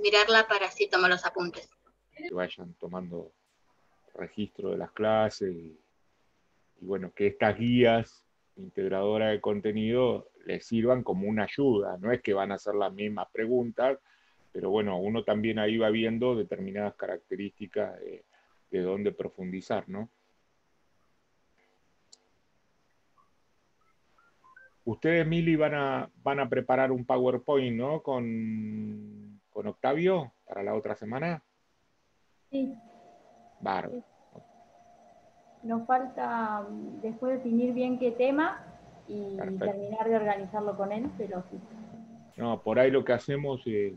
mirarla para así tomar los apuntes. Que vayan tomando registro de las clases y bueno, que estas guías integradoras de contenido les sirvan como una ayuda. No es que van a hacer las mismas preguntas, pero bueno, uno también ahí va viendo determinadas características de dónde profundizar, ¿no? Ustedes, Mili, van a preparar un PowerPoint, ¿no? Con Octavio para la otra semana. Sí. Bárbaro. Nos falta después definir bien qué tema y Perfecto. terminar de organizarlo con él, pero sí. No, por ahí lo que hacemos es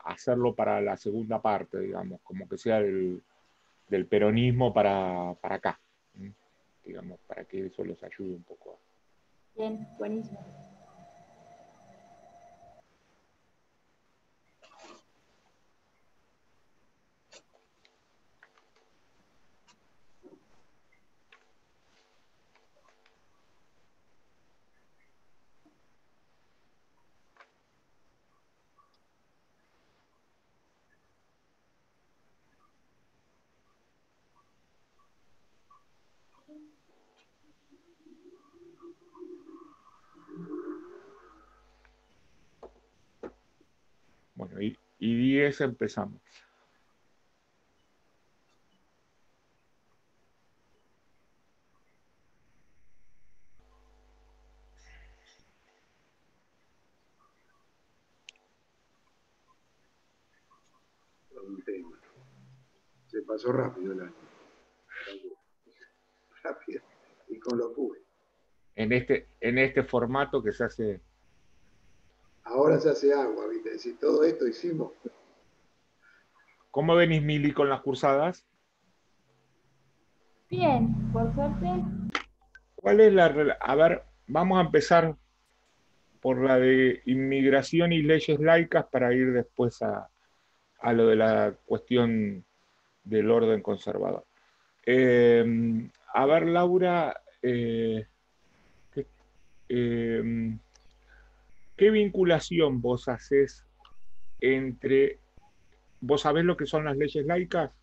hacerlo para la segunda parte, digamos, como que sea del peronismo para acá, ¿sí? Digamos, para que eso les ayude un poco. Bien, buenísimo. Bueno, y 10 empezamos. Se pasó rápido el año. Rápido. Y con locura. En este formato que se hace. Ahora se hace agua, ¿viste? Si todo esto hicimos. ¿Cómo venís, Mili, con las cursadas? Bien, por suerte. ¿Cuál es a ver, vamos a empezar por la de inmigración y leyes laicas para ir después a lo de la cuestión del orden conservador. A ver, Laura, ¿qué vinculación vos haces entre... ¿Vos sabés lo que son las leyes laicas?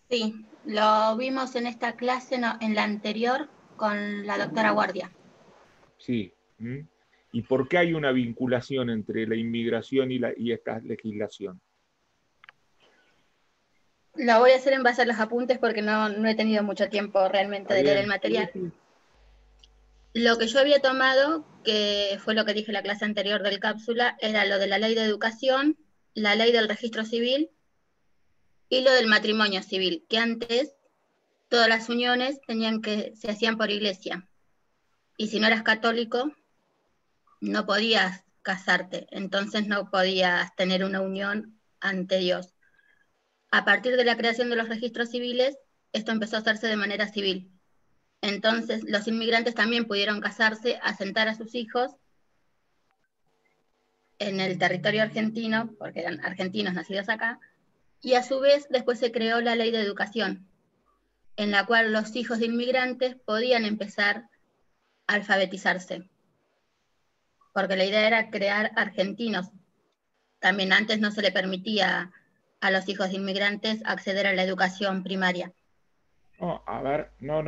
Sí, lo vimos en esta clase, no, en la anterior, con la doctora Guardia. Sí. ¿Y por qué hay una vinculación entre la inmigración y esta legislación? Lo voy a hacer en base a los apuntes porque no he tenido mucho tiempo realmente de leer el material. Sí. Lo que yo había tomado, que fue lo que dije en la clase anterior del cápsula, era lo de la ley de educación, la ley del registro civil y lo del matrimonio civil, que antes todas las uniones se hacían por iglesia. Y si no eras católico, no podías casarte, entonces no podías tener una unión ante Dios. A partir de la creación de los registros civiles, esto empezó a hacerse de manera civil. Entonces, los inmigrantes también pudieron casarse, asentar a sus hijos en el territorio argentino, porque eran argentinos nacidos acá, y a su vez después se creó la ley de educación, en la cual los hijos de inmigrantes podían empezar a alfabetizarse, porque la idea era crear argentinos. También antes no se le permitía a los hijos de inmigrantes acceder a la educación primaria. No, a ver, no.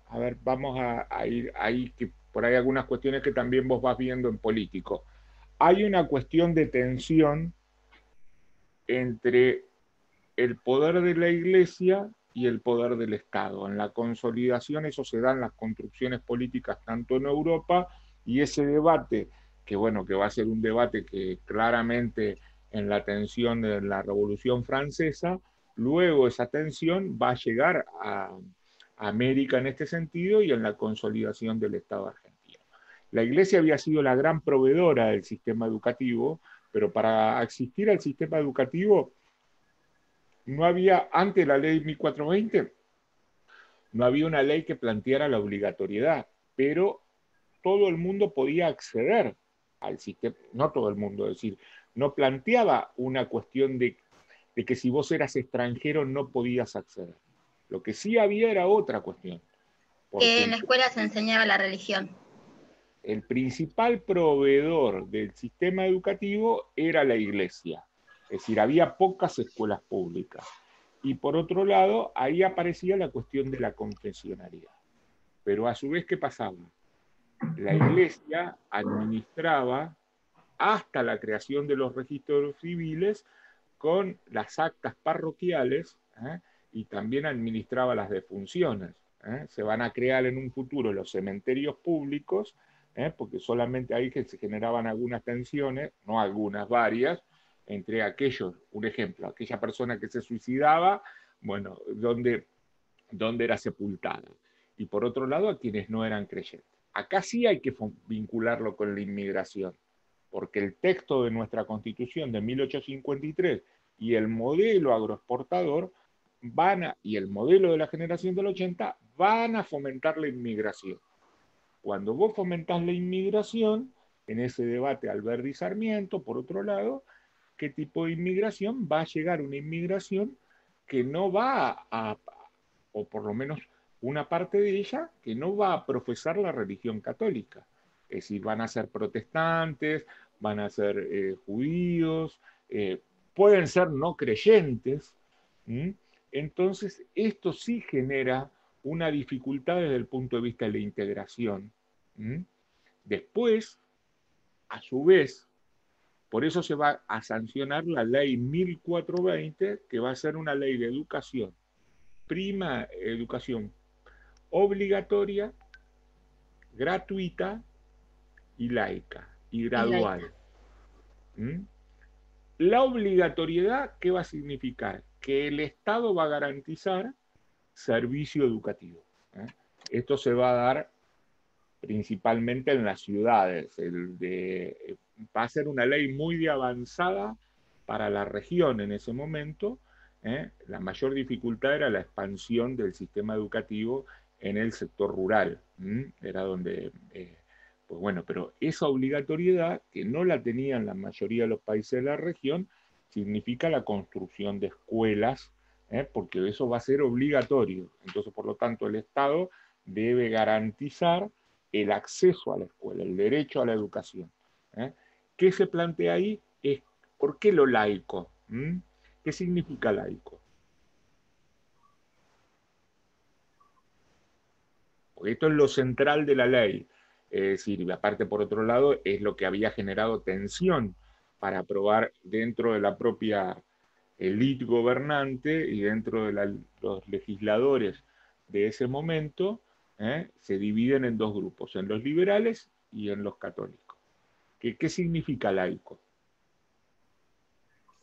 A ver, vamos a ir ahí, que por ahí hay algunas cuestiones que también vos vas viendo en político. Hay una cuestión de tensión entre el poder de la Iglesia y el poder del Estado. En la consolidación eso se da en las construcciones políticas tanto en Europa, y ese debate, que bueno, que va a ser un debate que claramente en la tensión de la Revolución Francesa, luego esa tensión va a llegar a América en este sentido y en la consolidación del Estado argentino. La Iglesia había sido la gran proveedora del sistema educativo, pero para asistir al sistema educativo no había, antes de la ley 1420, no había una ley que planteara la obligatoriedad, pero todo el mundo podía acceder al sistema, no todo el mundo, es decir, no planteaba una cuestión de que si vos eras extranjero no podías acceder. Lo que sí había era otra cuestión. Que en la escuela se enseñaba la religión. el principal proveedor del sistema educativo era la iglesia. Es decir, había pocas escuelas públicas. Y por otro lado, ahí aparecía la cuestión de la confesionalidad. Pero a su vez, ¿qué pasaba? La iglesia administraba hasta la creación de los registros civiles con las actas parroquiales, y también administraba las defunciones. Se van a crear en un futuro los cementerios públicos, porque solamente ahí que se generaban algunas tensiones, no algunas, varias, entre aquellos, un ejemplo, aquella persona que se suicidaba, bueno, dónde era sepultada. Y por otro lado, a quienes no eran creyentes. Acá sí hay que vincularlo con la inmigración, porque el texto de nuestra Constitución de 1853 y el modelo agroexportador y el modelo de la generación del 80 van a fomentar la inmigración. Cuando vos fomentás la inmigración, en ese debate Alberdi y Sarmiento, por otro lado, ¿qué tipo de inmigración? Va a llegar una inmigración que no va o por lo menos una parte de ella, que no va a profesar la religión católica. Es decir, van a ser protestantes, van a ser judíos, pueden ser no creyentes. Entonces, esto sí genera una dificultad desde el punto de vista de la integración. Después, a su vez, por eso se va a sancionar la ley 1420, que va a ser una ley de educación educación obligatoria, gratuita y laica y gradual. La obligatoriedad, ¿qué va a significar? Que el Estado va a garantizar servicio educativo. Esto se va a dar principalmente en las ciudades. Va a ser una ley muy avanzada para la región en ese momento. La mayor dificultad era la expansión del sistema educativo en el sector rural. Era donde, pues bueno, pero esa obligatoriedad, que no la tenían la mayoría de los países de la región, significa la construcción de escuelas, porque eso va a ser obligatorio. Entonces, por lo tanto, el Estado debe garantizar el acceso a la escuela, el derecho a la educación. ¿Qué se plantea ahí? Es ¿por qué lo laico? ¿Qué significa laico? Porque esto es lo central de la ley. Es decir, aparte, por otro lado, es lo que había generado tensión para aprobar dentro de la propia élite gobernante y dentro de los legisladores de ese momento, se dividen en dos grupos, en los liberales y en los católicos. ¿Qué significa laico?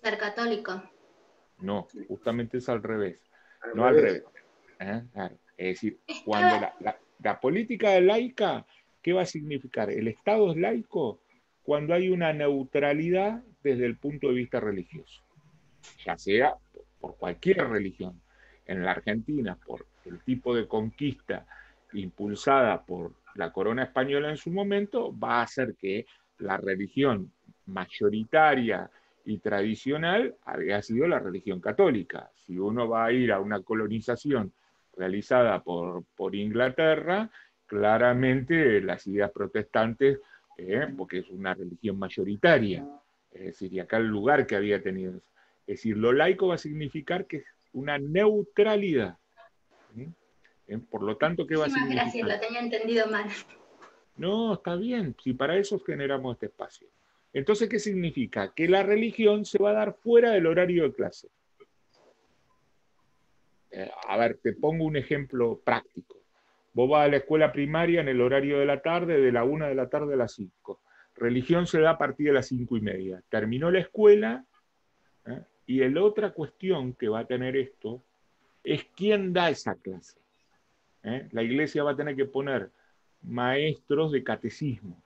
Ser católico. No, justamente es al revés. Al No al revés. revés. Claro. Es decir, cuando la política laica, ¿qué va a significar? El Estado es laico cuando hay una neutralidad desde el punto de vista religioso, ya sea por cualquier religión. En la Argentina, por el tipo de conquista impulsada por la corona española en su momento, va a hacer que la religión mayoritaria y tradicional había sido la religión católica. Si uno va a ir a una colonización realizada por Inglaterra, claramente las ideas protestantes, porque es una religión mayoritaria, es decir, y acá el lugar que había tenido. Es decir, lo laico va a significar que es una neutralidad. Por lo tanto, ¿qué va a significar? Gracias, lo tenía entendido mal. No, está bien, si para eso generamos este espacio. Entonces, ¿qué significa? Que la religión se va a dar fuera del horario de clase. A ver, te pongo un ejemplo práctico. Vos vas a la escuela primaria en el horario de la tarde, de la 1 de la tarde a las 5. Religión se da a partir de las 5:30. Terminó la escuela, y la otra cuestión que va a tener esto es quién da esa clase. La iglesia va a tener que poner maestros de catecismo.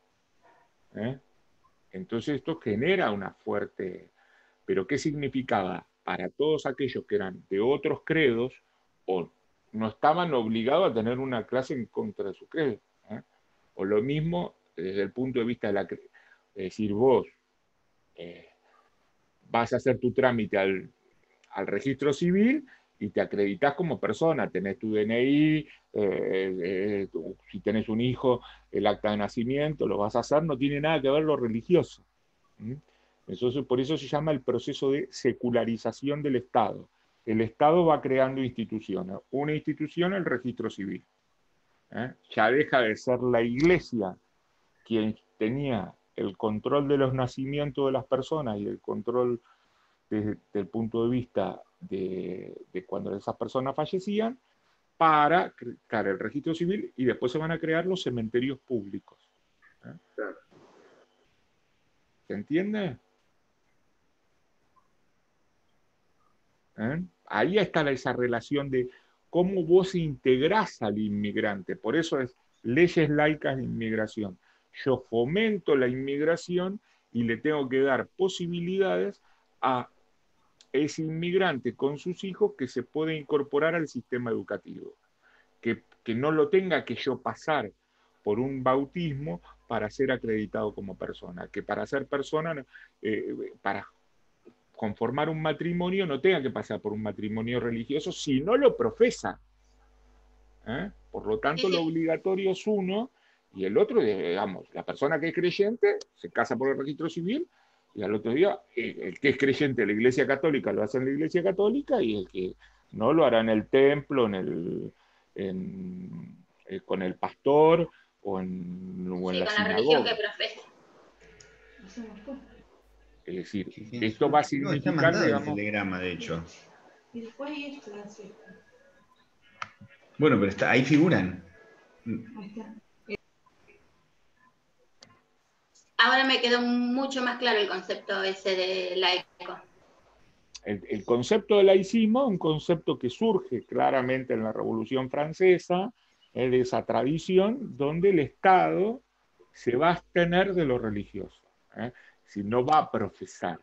Entonces esto genera una fuerte... ¿Pero qué significaba? Para todos aquellos que eran de otros credos o no estaban obligados a tener una clase en contra de su credo. O lo mismo desde el punto de vista de la... Es decir, vos vas a hacer tu trámite al registro civil y te acreditás como persona, tenés tu DNI, si tenés un hijo, el acta de nacimiento, lo vas a hacer, no tiene nada que ver lo religioso. Entonces, por eso se llama el proceso de secularización del Estado. El Estado va creando instituciones. Una institución, el registro civil. Ya deja de ser la Iglesia quien tenía el control de los nacimientos de las personas y el control desde el punto de vista de cuando esas personas fallecían, para crear el registro civil, y después se van a crear los cementerios públicos. ¿Se entiende? Ahí está esa relación de cómo vos integrás al inmigrante. Por eso es leyes laicas de inmigración. Yo fomento la inmigración y le tengo que dar posibilidades a ese inmigrante con sus hijos que se puede incorporar al sistema educativo. Que no lo tenga que yo pasar por un bautismo para ser acreditado como persona. Que para ser persona, para conformar un matrimonio, no tenga que pasar por un matrimonio religioso si no lo profesa. Por lo tanto, lo obligatorio es uno, y el otro, digamos, la persona que es creyente se casa por el registro civil, y al otro día el que es creyente de la Iglesia Católica lo hace en la Iglesia Católica, y el que no lo hará en el templo, con el pastor o en la con sinagoga. la religión que profesa. Es decir, esto va a significar, está mandado, digamos, el telegrama, de hecho. Y después hay esto, así. Bueno, pero ahí figuran. Ahí está. Ahora me quedó mucho más claro el concepto ese de laico. El concepto de laicismo es un concepto que surge claramente en la Revolución Francesa, de esa tradición donde el Estado se va a abstener de lo religioso, si no va a profesar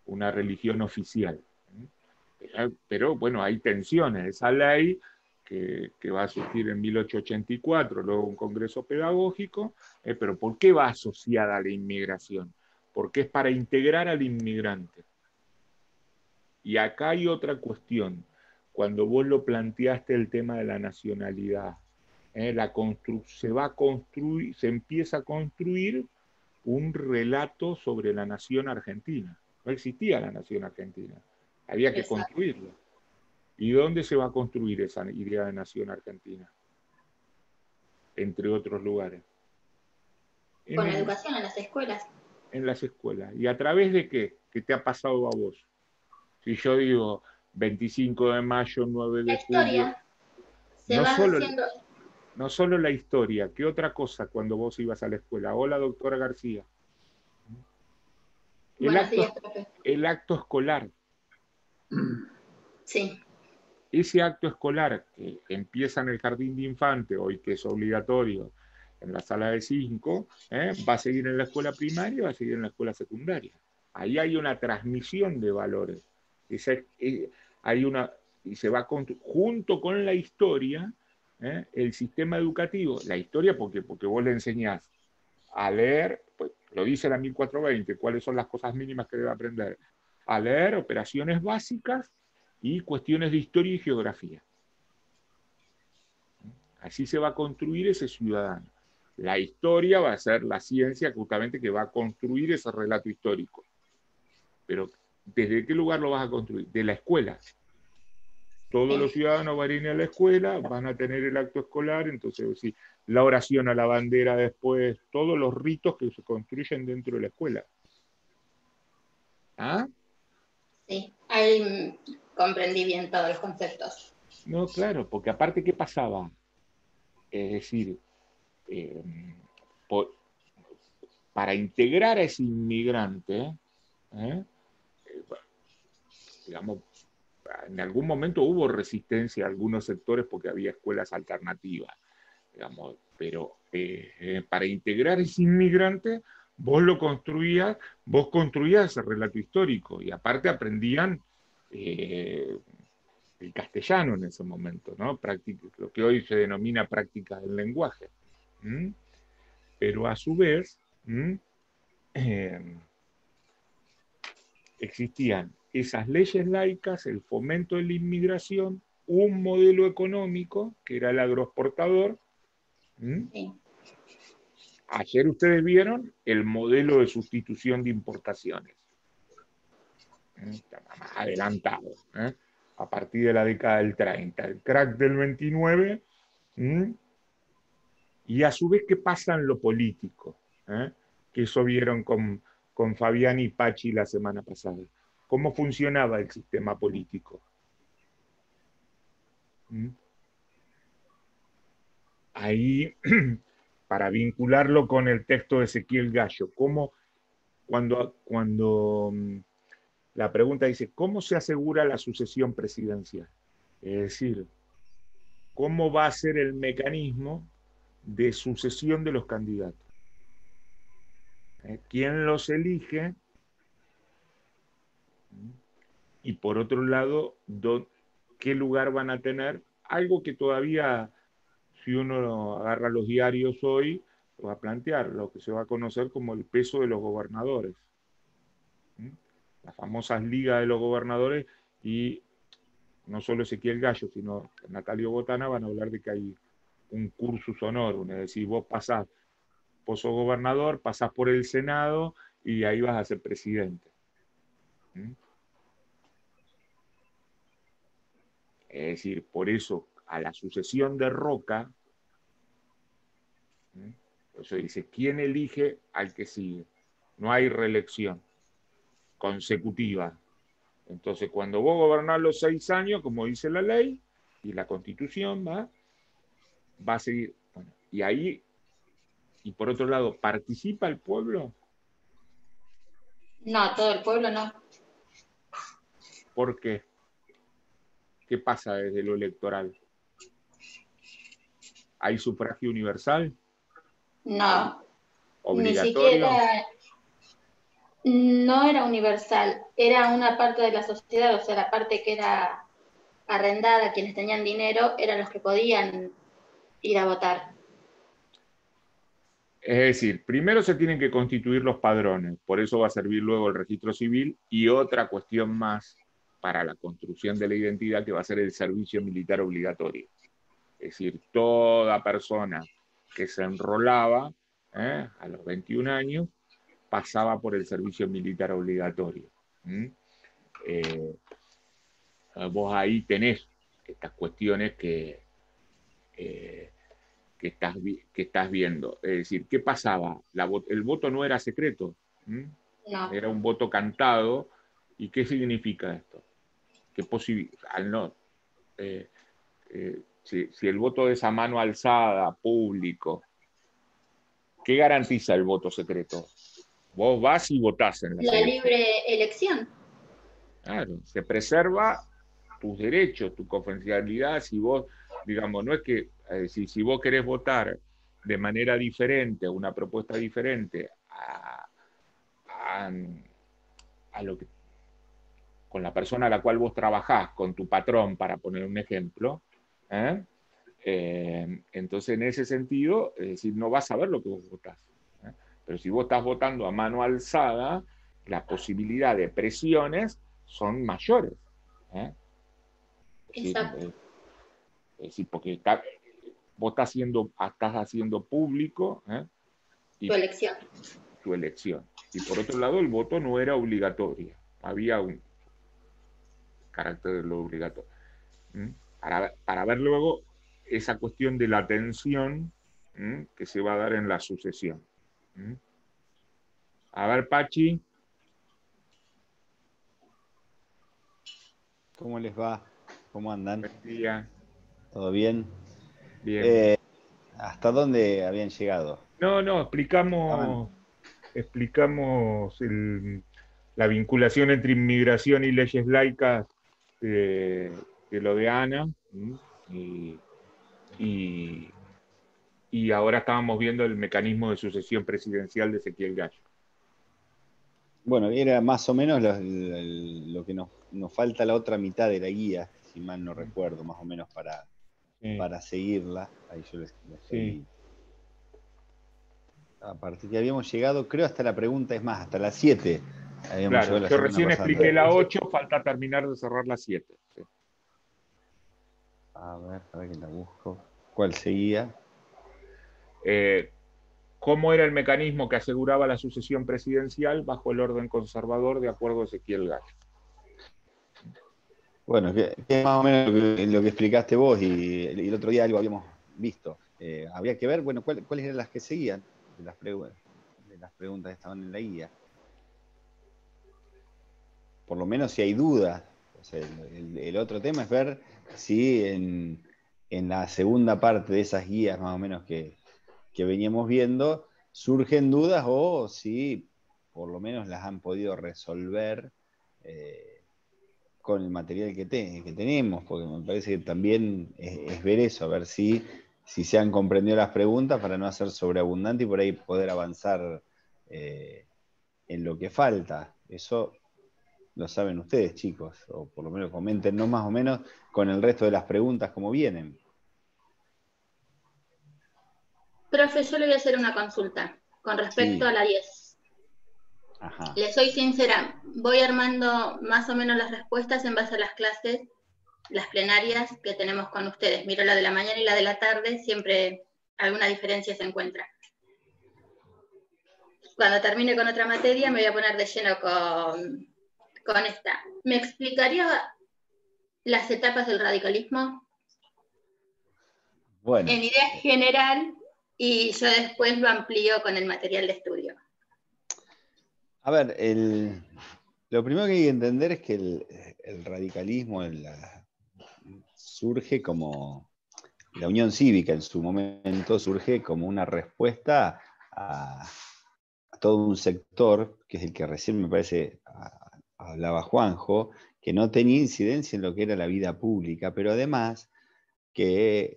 una religión oficial. Pero bueno, hay tensiones. Esa ley que va a surgir en 1884, luego un congreso pedagógico, pero ¿por qué va asociada a la inmigración? Porque es para integrar al inmigrante. Y acá hay otra cuestión. Cuando vos lo planteaste el tema de la nacionalidad, se empieza a construir un relato sobre la nación argentina. No existía la nación argentina, había que construirla. ¿Y dónde se va a construir esa idea de nación argentina? Entre otros lugares. Con la educación en las escuelas. En las escuelas. ¿Y a través de qué? ¿Qué te ha pasado a vos? Si yo digo 25 de mayo, 9 de julio, no solo la historia, ¿qué otra cosa cuando vos ibas a la escuela? Hola, doctora García. El acto escolar. Sí. Ese acto escolar que empieza en el jardín de infante, hoy que es obligatorio en la sala de 5, va a seguir en la escuela primaria, va a seguir en la escuela secundaria. Ahí hay una transmisión de valores. Y se va junto con la historia, el sistema educativo, la historia porque vos le enseñás a leer, pues, lo dice la 1420, cuáles son las cosas mínimas que debe aprender, a leer operaciones básicas y cuestiones de historia y geografía. Así se va a construir ese ciudadano. La historia va a ser la ciencia justamente que va a construir ese relato histórico. Pero ¿desde qué lugar lo vas a construir? De la escuela. Todos los ciudadanos van a ir a la escuela, van a tener el acto escolar, entonces sí, la oración a la bandera después, todos los ritos que se construyen dentro de la escuela. ¿Ah? Sí, ahí comprendí bien todos los conceptos. No, claro, porque aparte, ¿qué pasaba? Es decir, para integrar a ese inmigrante, digamos, en algún momento hubo resistencia a algunos sectores porque había escuelas alternativas, digamos, pero para integrar a ese inmigrante, vos construías ese relato histórico, y aparte aprendían el castellano en ese momento, ¿no? Lo que hoy se denomina práctica del lenguaje. Pero a su vez existían esas leyes laicas, el fomento de la inmigración, un modelo económico, que era el agroexportador. Sí. Ayer ustedes vieron el modelo de sustitución de importaciones. Está más adelantado, a partir de la década del 30, el crack del 29, y a su vez, ¿qué pasa en lo político? Que eso vieron con Fabián y Pachi la semana pasada. ¿Cómo funcionaba el sistema político? Ahí, para vincularlo con el texto de Ezequiel Gallo, cuando la pregunta dice, ¿cómo se asegura la sucesión presidencial? Es decir, ¿cómo va a ser el mecanismo de sucesión de los candidatos? ¿Quién los elige? Y por otro lado, ¿qué lugar van a tener? Algo que todavía, si uno agarra los diarios hoy, lo va a plantear, lo que se va a conocer como el peso de los gobernadores. Las famosas ligas de los gobernadores, y no solo Ezequiel Gallo, sino Natalio Botana van a hablar de que hay un cursus honorum, es decir, vos sos gobernador, pasás por el Senado y ahí vas a ser presidente. Es decir, por eso a la sucesión de Roca, por eso dice, ¿quién elige al que sigue? No hay reelección consecutiva. Entonces, cuando vos gobernás los 6 años, como dice la ley, y la Constitución va a seguir. Bueno, y ahí, y por otro lado, ¿participa el pueblo? No, todo el pueblo no. ¿Por qué? ¿Qué pasa desde lo electoral? ¿Hay sufragio universal? No, ni ¿Obligatorio? siquiera, no era universal, era una parte de la sociedad, o sea, la parte que era arrendada, quienes tenían dinero, eran los que podían ir a votar. Es decir, primero se tienen que constituir los padrones, por eso va a servir luego el registro civil, y otra cuestión más para la construcción de la identidad, que va a ser el servicio militar obligatorio. Es decir, toda persona que se enrolaba a los 21 años pasaba por el servicio militar obligatorio. Vos ahí tenés estas cuestiones que estás viendo. Es decir, ¿qué pasaba? El voto no era secreto, No. era un voto cantado. ¿Y qué significa esto? Que si el voto es a mano alzada, público, ¿qué garantiza el voto secreto? Vos vas y votás en las La elecciones. libre elección. Claro, se preserva tus derechos, tu confidencialidad. Si vos, digamos, no es que, si vos querés votar de manera diferente, una propuesta diferente a lo que, con la persona a la cual vos trabajás, con tu patrón, para poner un ejemplo, entonces en ese sentido, es decir, no vas a ver lo que vos votás. Pero si vos estás votando a mano alzada, la posibilidad de presiones son mayores. Exacto. Es decir, porque vos estás haciendo público Tu elección. tu elección. Y por otro lado, el voto no era obligatorio. Había un carácter de lo obligatorio. Para ver luego esa cuestión de la tensión que se va a dar en la sucesión. A ver, Pachi. ¿Cómo les va? ¿Cómo andan? Buen día. ¿Todo bien? Bien. ¿Hasta dónde habían llegado? No, explicamos la vinculación entre inmigración y leyes laicas de lo de Ana, y ahora estábamos viendo el mecanismo de sucesión presidencial de Ezequiel Gallo. Bueno, era más o menos lo que nos falta la otra mitad de la guía, si mal no recuerdo, más o menos para seguirla. Ahí yo les estoy... A partir que habíamos llegado, creo hasta la pregunta, es más, hasta las 7 Habíamos Claro, llegado la yo semana recién pasada. expliqué la 8, falta terminar de cerrar la 7. Sí. A ver que la busco. ¿Cuál seguía? ¿Cómo era el mecanismo que aseguraba la sucesión presidencial bajo el orden conservador de acuerdo a Ezequiel Gale? Bueno, que es más o menos lo que explicaste vos y el otro día algo habíamos visto. Había que ver, bueno, cuáles eran las que seguían de las preguntas que estaban en la guía. Por lo menos si hay dudas. O sea, el otro tema es ver si en la segunda parte de esas guías más o menos que veníamos viendo surgen dudas o si por lo menos las han podido resolver con el material que tenemos, porque me parece que también es ver eso, a ver si se han comprendido las preguntas para no hacer sobreabundante y por ahí poder avanzar en lo que falta. Eso lo saben ustedes, chicos, o por lo menos coméntenos más o menos con el resto de las preguntas cómo vienen. Profe, yo le voy a hacer una consulta con respecto Sí. a la 10. Ajá. Le soy sincera, voy armando más o menos las respuestas en base a las clases, las plenarias que tenemos con ustedes. Miro la de la mañana y la de la tarde, siempre alguna diferencia se encuentra. Cuando termine con otra materia me voy a poner de lleno con esta. ¿Me explicaría las etapas del radicalismo? Bueno. En idea general, y yo después lo amplío con el material de estudio. A ver, lo primero que hay que entender es que el radicalismo surge como, la Unión Cívica en su momento surge como una respuesta a todo un sector, que es el que recién me parece hablaba Juanjo, que no tenía incidencia en lo que era la vida pública, pero además que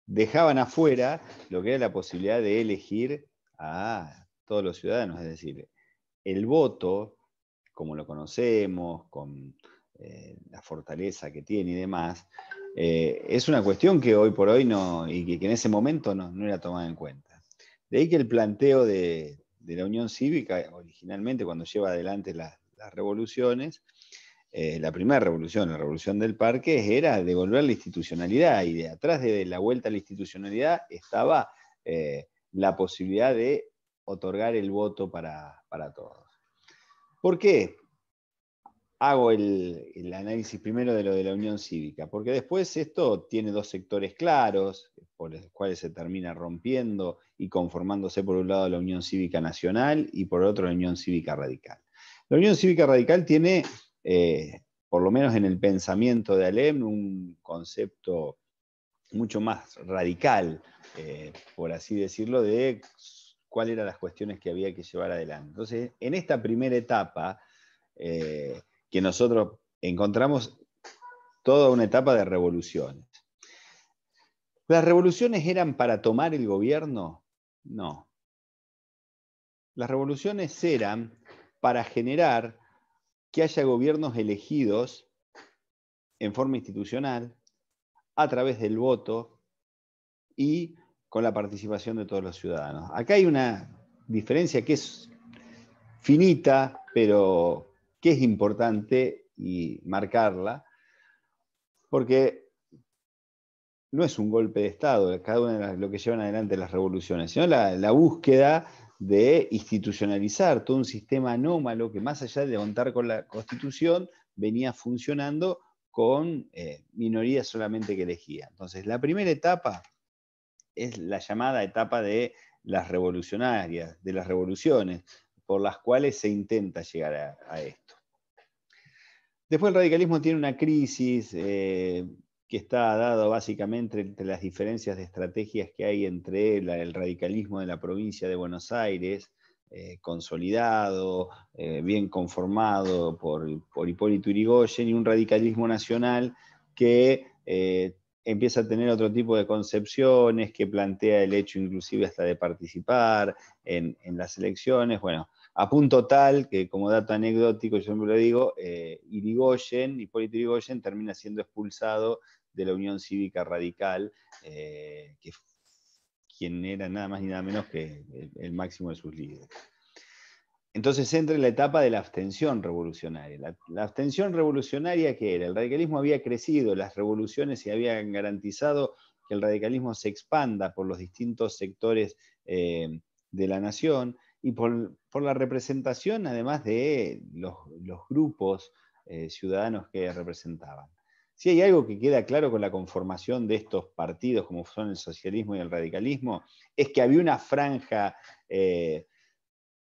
dejaban afuera lo que era la posibilidad de elegir a todos los ciudadanos, es decir, el voto, como lo conocemos, con la fortaleza que tiene y demás, es una cuestión que hoy por hoy no, y que en ese momento no era tomada en cuenta. De ahí que el planteo de la Unión Cívica, originalmente cuando lleva adelante las revoluciones, la primera revolución, la revolución del parque, era devolver la institucionalidad, y de atrás de la vuelta a la institucionalidad estaba la posibilidad de otorgar el voto para todos. ¿Por qué hago el análisis primero de lo de la Unión Cívica? Porque después esto tiene dos sectores claros, por los cuales se termina rompiendo y conformándose por un lado la Unión Cívica Nacional y por otro la Unión Cívica Radical. La Unión Cívica Radical tiene, por lo menos en el pensamiento de Alem, un concepto mucho más radical, por así decirlo, de cuáles eran las cuestiones que había que llevar adelante. Entonces, en esta primera etapa, que nosotros encontramos toda una etapa de revoluciones. ¿Las revoluciones eran para tomar el gobierno? No. Las revoluciones eran para generar que haya gobiernos elegidos en forma institucional, a través del voto y con la participación de todos los ciudadanos. Acá hay una diferencia que es finita, pero que es importante y marcarla, porque no es un golpe de Estado, cada una de lo que llevan adelante las revoluciones, sino la búsqueda de institucionalizar todo un sistema anómalo que, más allá de levantar con la Constitución, venía funcionando con minorías solamente que elegía. Entonces, la primera etapa es la llamada etapa de las revolucionarias, de las revoluciones, por las cuales se intenta llegar a esto. Después el radicalismo tiene una crisis que está dada básicamente entre las diferencias de estrategias que hay entre el radicalismo de la provincia de Buenos Aires, consolidado, bien conformado por Hipólito Yrigoyen, y un radicalismo nacional que empieza a tener otro tipo de concepciones, que plantea el hecho inclusive hasta de participar en las elecciones. Bueno, a punto tal que, como dato anecdótico, yo siempre lo digo, Hipólito Yrigoyen termina siendo expulsado de la Unión Cívica Radical, que quien era nada más ni nada menos que el máximo de sus líderes. Entonces entra en la etapa de la abstención revolucionaria. La abstención revolucionaria, ¿qué era? El radicalismo había crecido, las revoluciones se habían garantizado que el radicalismo se expanda por los distintos sectores de la nación y por la representación, además de los grupos ciudadanos que representaban. Si hay algo que queda claro con la conformación de estos partidos, como son el socialismo y el radicalismo, es que había una franja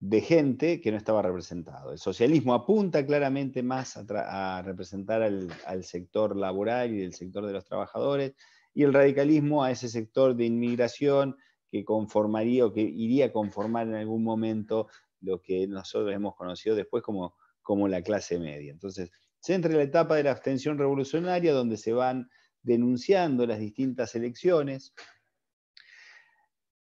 de gente que no estaba representado. El socialismo apunta claramente más a representar al sector laboral y el sector de los trabajadores, y el radicalismo a ese sector de inmigración que conformaría o que iría a conformar en algún momento lo que nosotros hemos conocido después como la clase media. Entonces, se entra en la etapa de la abstención revolucionaria, donde se van denunciando las distintas elecciones,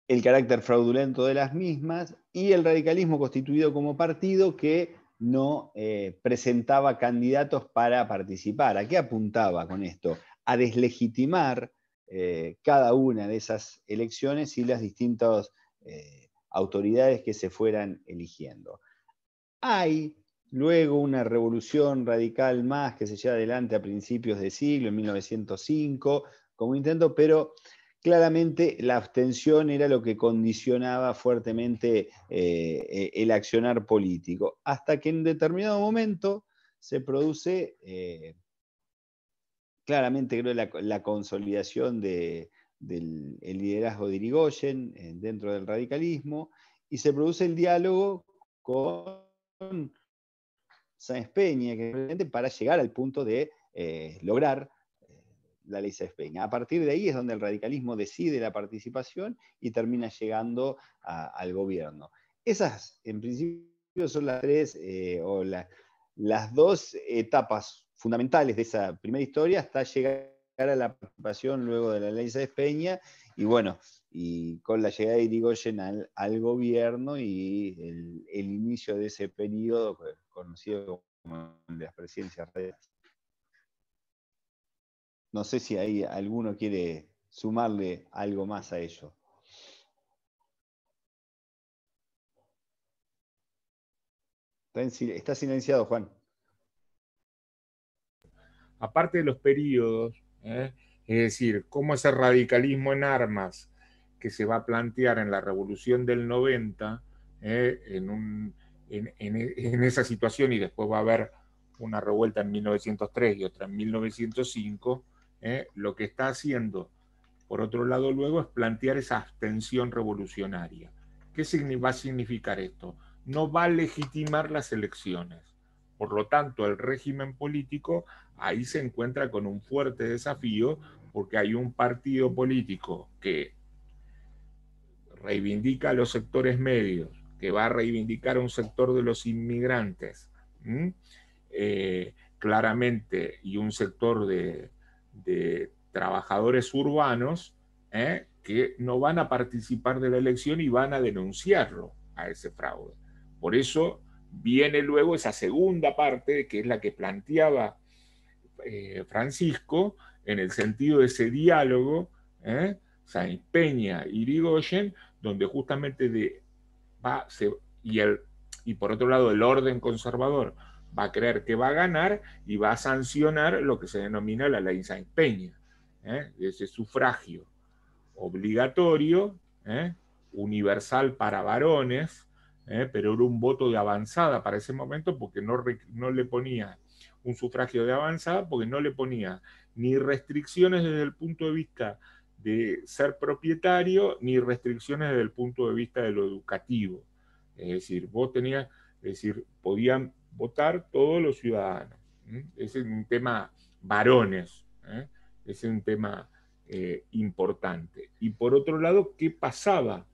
el carácter fraudulento de las mismas y el radicalismo constituido como partido que no presentaba candidatos para participar. ¿A qué apuntaba con esto? A deslegitimar cada una de esas elecciones y las distintas autoridades que se fueran eligiendo. Hay luego una revolución radical más que se lleva adelante a principios de siglo, en 1905, como intento, pero claramente la abstención era lo que condicionaba fuertemente el accionar político, hasta que en determinado momento se produce claramente, creo, la consolidación del liderazgo de Irigoyen dentro del radicalismo, y se produce el diálogo con Sáenz Peña, para llegar al punto de lograr la ley Sáenz Peña. A partir de ahí es donde el radicalismo decide la participación y termina llegando al gobierno. Esas, en principio, son las tres o las dos etapas fundamentales de esa primera historia hasta llegar a la participación luego de la ley Sáenz Peña, y bueno, y con la llegada de Irigoyen al gobierno y el inicio de ese periodo conocido como las presidencias reales. No sé si ahí alguno quiere sumarle algo más a ello. Está silenciado, Juan. Aparte de los periodos, es decir, cómo ese radicalismo en armas que se va a plantear en la Revolución del 90, en esa situación, y después va a haber una revuelta en 1903 y otra en 1905, lo que está haciendo, por otro lado, luego es plantear esa abstención revolucionaria. ¿Qué va a significar esto? No va a legitimar las elecciones. Por lo tanto, el régimen político ahí se encuentra con un fuerte desafío, porque hay un partido político que reivindica a los sectores medios, que va a reivindicar a un sector de los inmigrantes, claramente, y un sector de trabajadores urbanos, que no van a participar de la elección y van a denunciarlo a ese fraude. Por eso viene luego esa segunda parte, que es la que planteaba Francisco, en el sentido de ese diálogo, Sáenz Peña, Irigoyen, donde justamente y por otro lado el orden conservador va a creer que va a ganar y va a sancionar lo que se denomina la ley Sáenz Peña, ese sufragio obligatorio, universal para varones, pero era un voto de avanzada para ese momento, porque no le ponía un sufragio de avanzada, porque no le ponía ni restricciones desde el punto de vista de ser propietario, ni restricciones desde el punto de vista de lo educativo. Es decir, podían votar todos los ciudadanos. Ese es un tema varones, ese es un tema importante. Y por otro lado, ¿qué pasaba?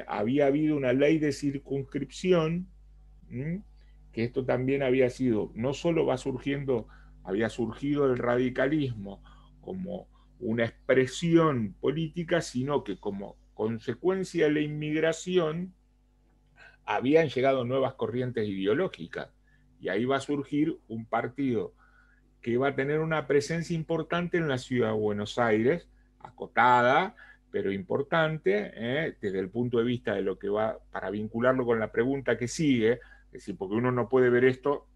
Había habido una ley de circunscripción, que esto también había sido, no solo había surgido el radicalismo como una expresión política, sino que como consecuencia de la inmigración habían llegado nuevas corrientes ideológicas, y ahí va a surgir un partido que va a tener una presencia importante en la ciudad de Buenos Aires, acotada, pero importante, desde el punto de vista de lo que va, para vincularlo con la pregunta que sigue, es decir, porque uno no puede ver esto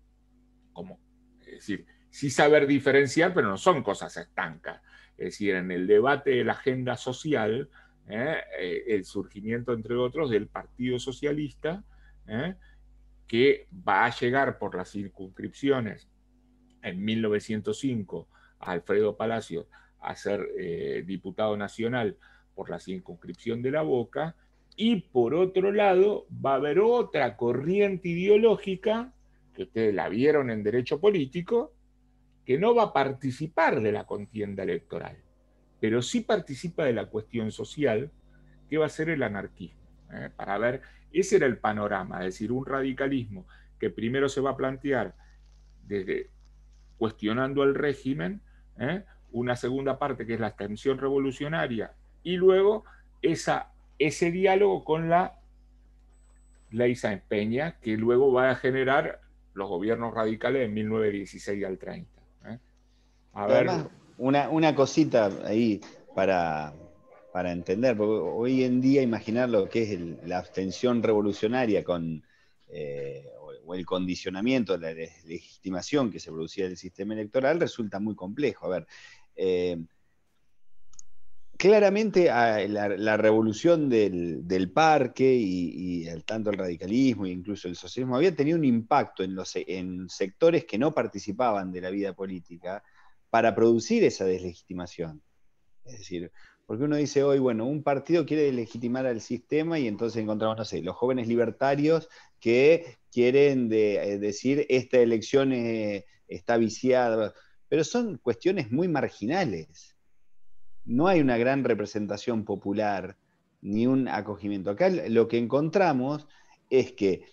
como, es decir, sí saber diferenciar, pero no son cosas estancas. Es decir, en el debate de la agenda social, el surgimiento, entre otros, del Partido Socialista, que va a llegar por las circunscripciones en 1905 a Alfredo Palacios a ser diputado nacional por la circunscripción de La Boca, y por otro lado va a haber otra corriente ideológica, que ustedes la vieron en Derecho Político, que no va a participar de la contienda electoral, pero sí participa de la cuestión social, que va a ser el anarquismo. Para ver, ese era el panorama, es decir, un radicalismo que primero se va a plantear desde cuestionando el régimen, una segunda parte que es la extensión revolucionaria, y luego ese diálogo con la ley Sáenz Peña, que luego va a generar los gobiernos radicales de 1916 al 30. Además, una cosita ahí para entender, porque hoy en día imaginar lo que es la abstención revolucionaria o el condicionamiento, la legitimación que se producía del sistema electoral resulta muy complejo. A ver, claramente la revolución del parque y tanto el radicalismo e incluso el socialismo había tenido un impacto en sectores que no participaban de la vida política para producir esa deslegitimación. Es decir, porque uno dice hoy, bueno, un partido quiere legitimar al sistema y entonces encontramos, no sé, los jóvenes libertarios que quieren decir esta elección está viciada, pero son cuestiones muy marginales. No hay una gran representación popular ni un acogimiento. Acá lo que encontramos es que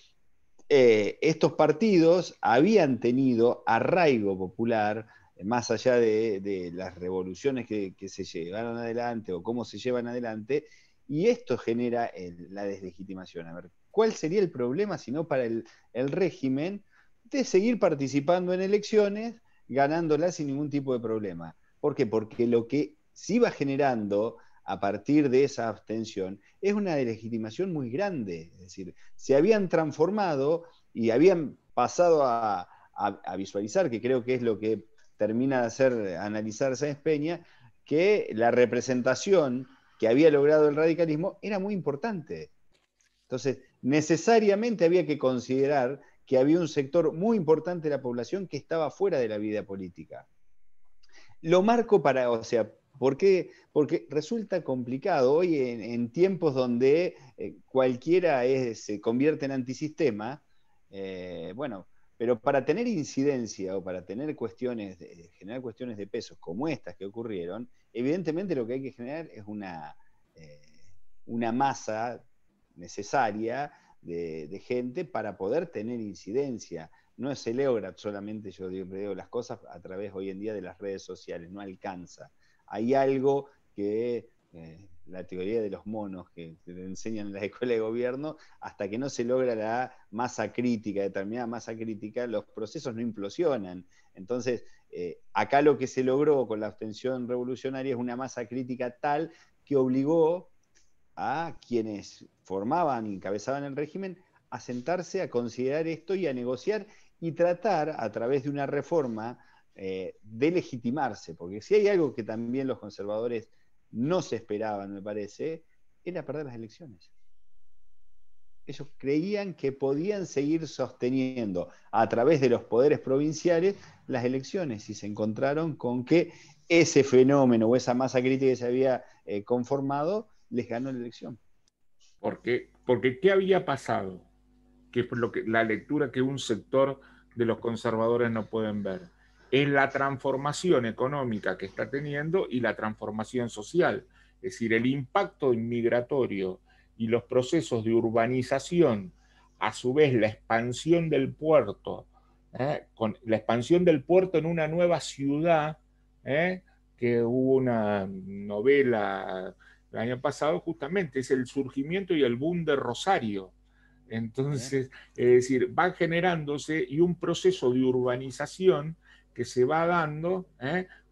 estos partidos habían tenido arraigo popular, más allá de las revoluciones que se llevaron adelante o cómo se llevan adelante, y esto genera la deslegitimación. A ver, ¿cuál sería el problema si no para el régimen de seguir participando en elecciones, ganándolas sin ningún tipo de problema? ¿Por qué? Porque lo que se iba generando a partir de esa abstención es una deslegitimación muy grande. Es decir, se habían transformado y habían pasado a visualizar, que creo que es lo que termina de analizar Sáenz Peña, que la representación que había logrado el radicalismo era muy importante. Entonces, necesariamente había que considerar que había un sector muy importante de la población que estaba fuera de la vida política. Lo marco o sea, ¿por qué? Porque resulta complicado hoy en tiempos donde cualquiera se convierte en antisistema, bueno, pero para tener incidencia o para tener generar cuestiones de pesos como estas que ocurrieron, evidentemente lo que hay que generar es una masa necesaria de gente para poder tener incidencia. No se logra solamente, yo veo las cosas a través hoy en día de las redes sociales, no alcanza. Hay algo que la teoría de los monos que te enseñan en la escuela de gobierno, hasta que no se logra la masa crítica, determinada masa crítica, los procesos no implosionan. Entonces, acá lo que se logró con la abstención revolucionaria es una masa crítica tal que obligó a quienes formaban y encabezaban el régimen a sentarse, a considerar esto y a negociar y tratar, a través de una reforma, de legitimarse, porque si hay algo que también los conservadores no se esperaban, me parece, era perder las elecciones. Ellos creían que podían seguir sosteniendo a través de los poderes provinciales las elecciones y se encontraron con que ese fenómeno o esa masa crítica que se había conformado les ganó la elección. Porque ¿qué había pasado? Que es la lectura que un sector de los conservadores no pueden ver. Es la transformación económica que está teniendo y la transformación social. Es decir, el impacto inmigratorio y los procesos de urbanización, a su vez la expansión del puerto, con la expansión del puerto en una nueva ciudad, que hubo una novela el año pasado, justamente es el surgimiento y el boom de Rosario. Entonces, es decir, va generándose y un proceso de urbanización que se va dando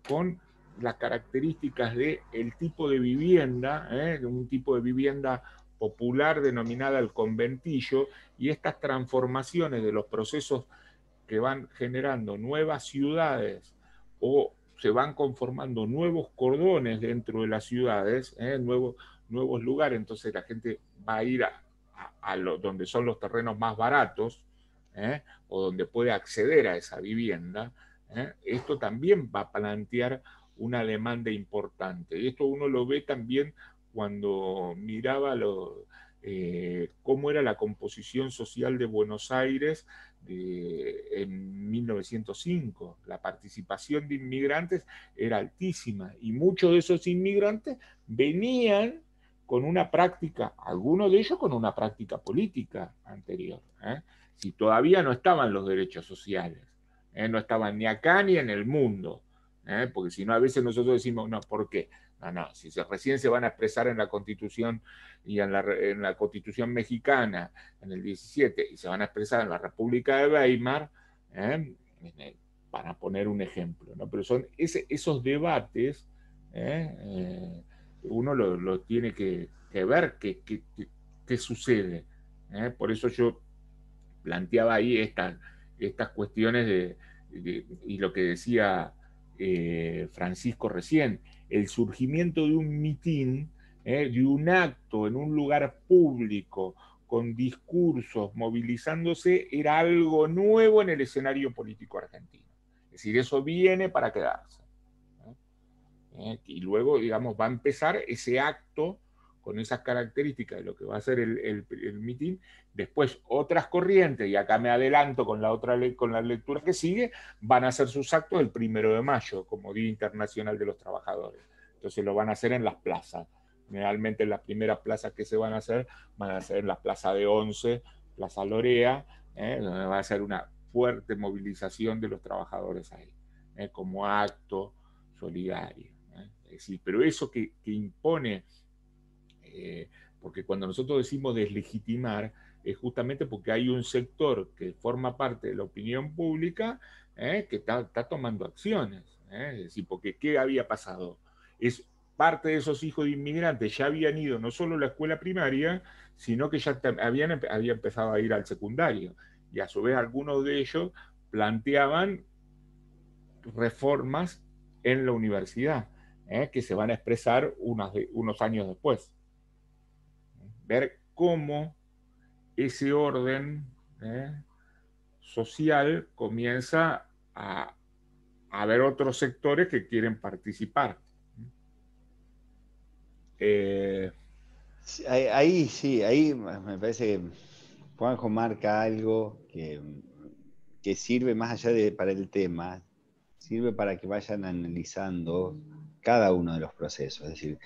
con las características del tipo de vivienda, un tipo de vivienda popular denominada el conventillo, y estas transformaciones de los procesos que van generando nuevas ciudades o se van conformando nuevos cordones dentro de las ciudades, nuevos lugares, entonces la gente va a ir donde son los terrenos más baratos, o donde puede acceder a esa vivienda. Esto también va a plantear una demanda importante. Y esto uno lo ve también cuando miraba cómo era la composición social de Buenos Aires en 1905. La participación de inmigrantes era altísima y muchos de esos inmigrantes venían con una práctica, algunos de ellos con una práctica política anterior. Si todavía no estaban los derechos sociales, no estaban ni acá ni en el mundo, porque si no a veces nosotros decimos, no, ¿por qué? No, si recién se van a expresar en la Constitución y en la Constitución mexicana en el 17 y se van a expresar en la República de Weimar, para poner un ejemplo, ¿no? Pero son esos debates, uno lo tiene que ver qué sucede. Por eso yo planteaba ahí estas cuestiones y lo que decía Francisco recién, el surgimiento de un mitin, de un acto en un lugar público, con discursos, movilizándose, era algo nuevo en el escenario político argentino. Es decir, eso viene para quedarse. Y luego, digamos, va a empezar ese acto con esas características de lo que va a ser el mitin. Después otras corrientes, y acá me adelanto con la lectura que sigue, van a hacer sus actos el 1 de mayo, como Día Internacional de los Trabajadores. Entonces lo van a hacer en las plazas. Generalmente las primeras plazas que se van a hacer en la Plaza de Once, Plaza Lorea, donde va a ser una fuerte movilización de los trabajadores ahí, como acto solidario. Es decir, pero eso que impone, porque cuando nosotros decimos deslegitimar, es justamente porque hay un sector que forma parte de la opinión pública que está tomando acciones. Es decir, porque ¿qué había pasado? Parte de esos hijos de inmigrantes ya habían ido no solo a la escuela primaria, sino que ya habían empezado a ir al secundario. Y a su vez algunos de ellos planteaban reformas en la universidad, que se van a expresar unos años después. Ver cómo ese orden social comienza a haber otros sectores que quieren participar. Ahí sí, ahí me parece que Juanjo marca algo que sirve más allá para el tema, sirve para que vayan analizando cada uno de los procesos. Es decir,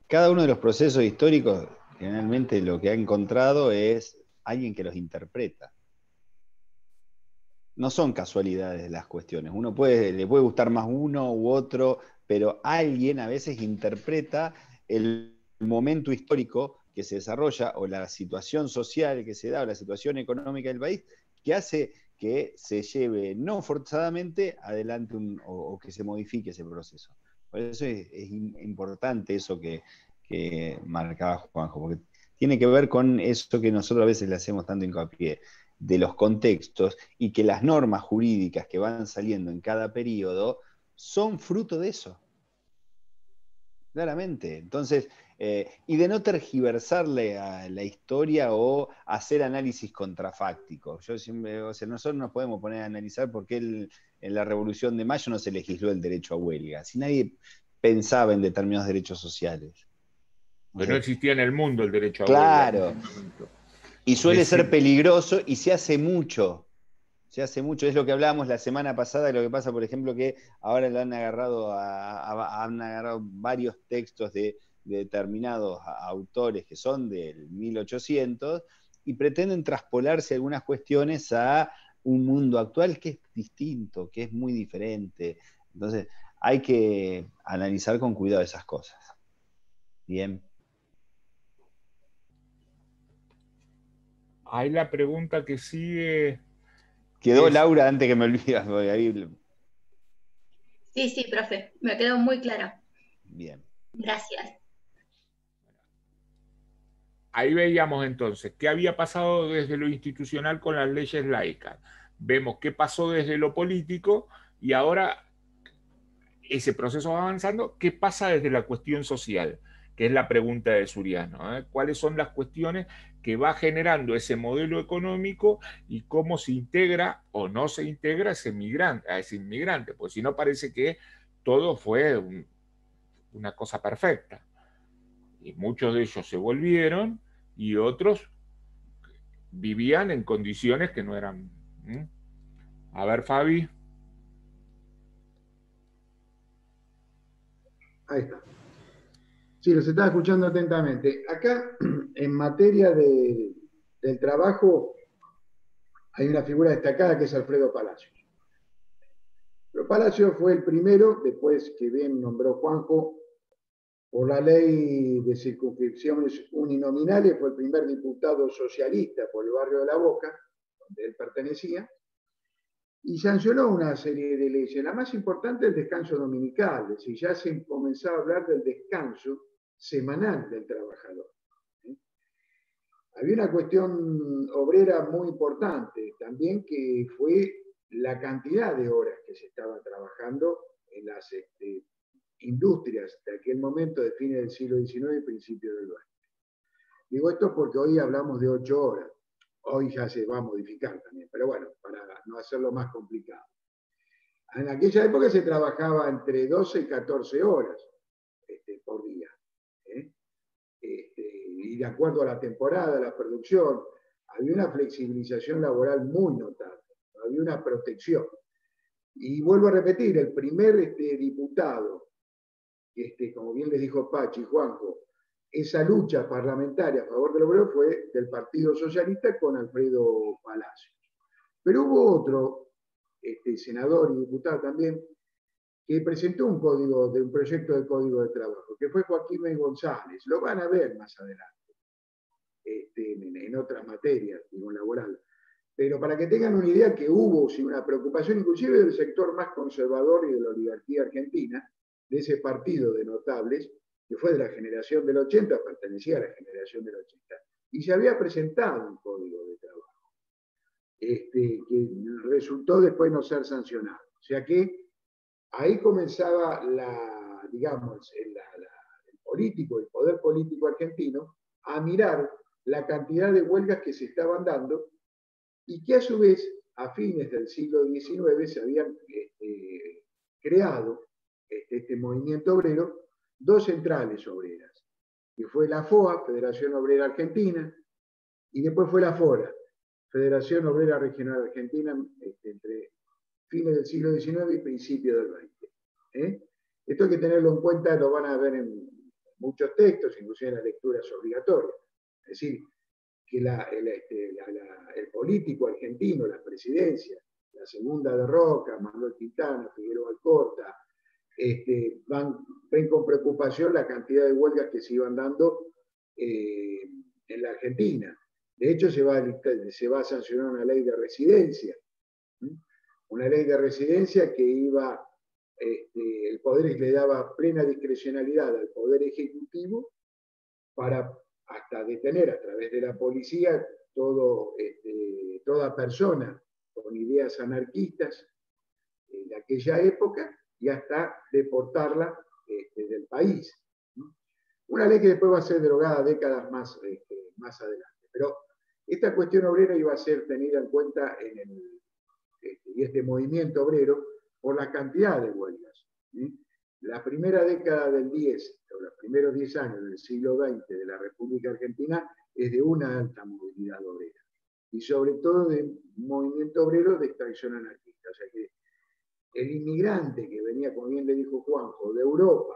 cada uno de los procesos históricos, generalmente lo que ha encontrado es alguien que los interpreta. No son casualidades las cuestiones. Le puede gustar más uno u otro, pero alguien a veces interpreta el momento histórico que se desarrolla o la situación social que se da o la situación económica del país que hace que se lleve no forzadamente adelante o que se modifique ese proceso. Por eso es importante eso que marcaba Juanjo, porque tiene que ver con eso que nosotros a veces le hacemos tanto hincapié, de los contextos, y que las normas jurídicas que van saliendo en cada periodo son fruto de eso. Claramente. Entonces, y de no tergiversarle a la historia o hacer análisis contrafácticos. Yo siempre, nosotros nos podemos poner a analizar por qué en la Revolución de Mayo no se legisló el derecho a huelga, si nadie pensaba en determinados derechos sociales. Pero no existía en el mundo el derecho a huelga. Claro. Y suele ser peligroso y se hace mucho. Se hace mucho, es lo que hablábamos la semana pasada, lo que pasa, por ejemplo, que ahora lo han agarrado varios textos de determinados autores que son del 1800 y pretenden traspolarse algunas cuestiones a un mundo actual que es distinto, que es muy diferente. Entonces, hay que analizar con cuidado esas cosas. Bien. Hay la pregunta que sigue. Quedó Laura antes que me olvide. Sí, sí, profe, me quedó muy clara. Bien. Gracias. Ahí veíamos entonces qué había pasado desde lo institucional con las leyes laicas. Vemos qué pasó desde lo político y ahora ese proceso va avanzando. ¿Qué pasa desde la cuestión social? Que es la pregunta de Suriano, ¿eh? ¿Cuáles son las cuestiones que va generando ese modelo económico y cómo se integra o no se integra a ese inmigrante? Pues si no, parece que todo fue una cosa perfecta. Y muchos de ellos se volvieron y otros vivían en condiciones que no eran. A ver, Fabi. Ahí está. Sí, los estaba escuchando atentamente. Acá, en materia del trabajo, hay una figura destacada que es Alfredo Palacios. Pero Palacios fue el primero, después que bien nombró Juanjo, por la ley de circunscripciones uninominales, fue el primer diputado socialista por el barrio de La Boca, donde él pertenecía, y sancionó una serie de leyes. La más importante es el descanso dominical, es decir, ya se comenzaba a hablar del descanso semanal del trabajador. Había una cuestión obrera muy importante también, que fue la cantidad de horas que se estaba trabajando en las industrias de aquel momento, de fines del siglo XIX y principios del XX. Digo esto porque hoy hablamos de 8 horas. Hoy ya se va a modificar también, pero bueno, para no hacerlo más complicado. En aquella época se trabajaba entre 12 y 14 horas por día. Y de acuerdo a la temporada, la producción, había una flexibilización laboral muy notable, había una protección. Y vuelvo a repetir, el primer diputado, como bien les dijo Pachi y Juanjo, esa lucha parlamentaria a favor del obrero fue del Partido Socialista con Alfredo Palacios. Pero hubo otro senador y diputado también que presentó un proyecto de código de trabajo, que fue Joaquín Ben González. Lo van a ver más adelante, en otras materias, digo, laboral. Pero para que tengan una idea que hubo una preocupación inclusive del sector más conservador y de la oligarquía argentina, de ese partido de notables, que fue de la generación del 80, pertenecía a la generación del 80, y se había presentado un código de trabajo, que resultó después no ser sancionado. O sea que ahí comenzaba digamos, el poder político argentino a mirar la cantidad de huelgas que se estaban dando y que a su vez, a fines del siglo XIX, se habían creado este movimiento obrero, 2 centrales obreras, que fue la FOA, Federación Obrera Argentina, y después fue la FORA, Federación Obrera Regional Argentina, entre fines del siglo XIX y principios del XX. Esto hay que tenerlo en cuenta, lo van a ver en muchos textos, inclusive en las lecturas obligatorias. Es decir, que el político argentino, la presidencia, la segunda de Roca, Manuel Quintana, Figueroa Alcorta, ven con preocupación la cantidad de huelgas que se iban dando en la Argentina. De hecho, se va a sancionar una ley de residencia. Una ley de residencia que el poder le daba plena discrecionalidad al Poder Ejecutivo para hasta detener a través de la policía toda persona con ideas anarquistas de aquella época y hasta deportarla del país. Una ley que después va a ser derogada décadas más adelante. Pero esta cuestión obrera iba a ser tenida en cuenta y este movimiento obrero por la cantidad de huelgas. La primera década del 10, o los primeros 10 años del siglo XX de la República Argentina es de una alta movilidad obrera y sobre todo de un movimiento obrero de extracción anarquista. O sea que el inmigrante que venía, como bien le dijo Juanjo, de Europa,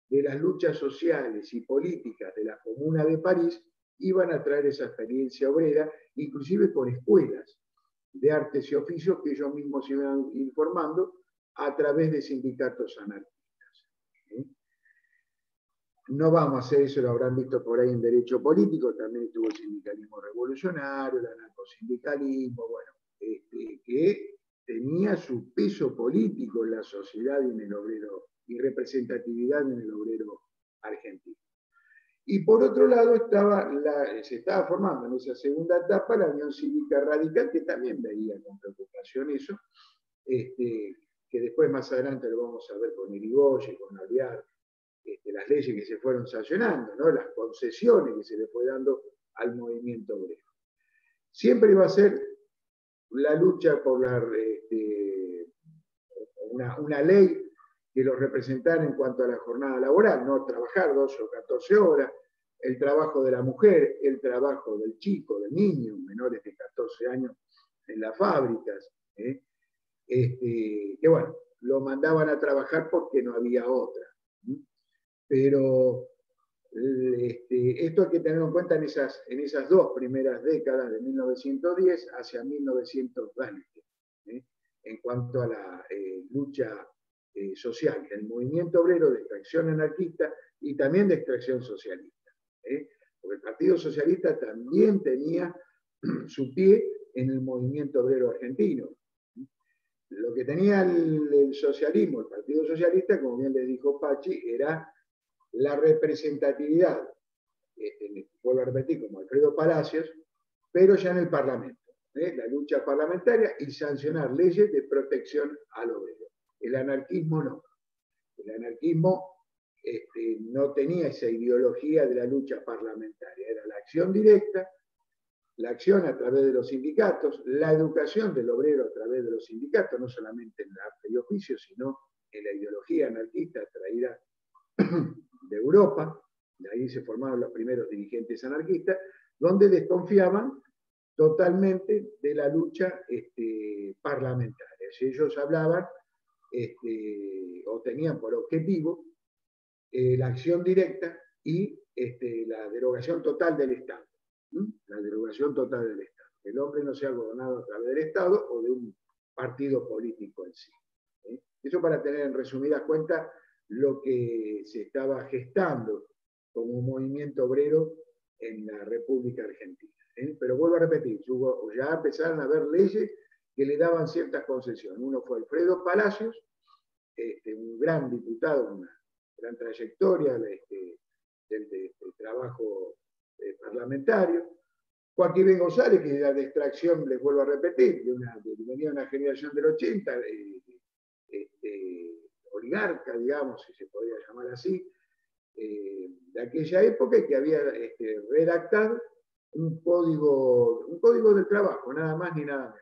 de las luchas sociales y políticas de la Comuna de París, iban a traer esa experiencia obrera, inclusive con escuelas de artes y oficios que ellos mismos se iban informando a través de sindicatos anarquistas. No vamos a hacer eso, lo habrán visto por ahí en derecho político, también estuvo el sindicalismo revolucionario, el anarcosindicalismo, bueno, que tenía tenía su peso político en la sociedad y en el obrero, y representatividad en el obrero argentino. Y por otro lado se estaba formando en esa segunda etapa la Unión Cívica Radical, que también veía con preocupación eso, que después más adelante lo vamos a ver con Irigoyen, con Alvear, las leyes que se fueron sancionando, ¿no? Las concesiones que se le fue dando al movimiento obrero. Siempre iba a ser la lucha por una ley que los representara en cuanto a la jornada laboral, no trabajar 12 o 14 horas, el trabajo de la mujer, el trabajo del chico, del niño, menores de 14 años en las fábricas, que bueno, lo mandaban a trabajar porque no había otra. Pero esto hay que tenerlo en cuenta en esas dos primeras décadas de 1910 hacia 1920, en cuanto a la lucha social, el movimiento obrero de extracción anarquista y también de extracción socialista. Porque el Partido Socialista también tenía su pie en el movimiento obrero argentino. Lo que tenía el socialismo, el Partido Socialista, como bien le dijo Pachi, era la representatividad, vuelvo a repetir, como Alfredo Palacios, pero ya en el Parlamento, la lucha parlamentaria y sancionar leyes de protección al obrero. El anarquismo no. El anarquismo no tenía esa ideología de la lucha parlamentaria, era la acción directa, la acción a través de los sindicatos, la educación del obrero a través de los sindicatos, no solamente en el arte y oficio, sino en la ideología anarquista traída de Europa, de ahí se formaron los primeros dirigentes anarquistas, donde desconfiaban totalmente de la lucha parlamentaria. Si ellos hablaban o tenían por objetivo la acción directa y la derogación total del Estado. La derogación total del Estado. El hombre no sea gobernado a través del Estado o de un partido político en sí. Eso para tener en resumidas cuentas lo que se estaba gestando como un movimiento obrero en la República Argentina. Pero vuelvo a repetir, ya empezaron a haber leyes que le daban ciertas concesiones. Uno fue Alfredo Palacios, un gran diputado, una gran trayectoria del trabajo parlamentario. Joaquín Ben González, que era de extracción, les vuelvo a repetir, venía de una generación del 80, oligarca, digamos, si se podría llamar así, de aquella época, y que había redactado un código del trabajo, nada más ni nada menos.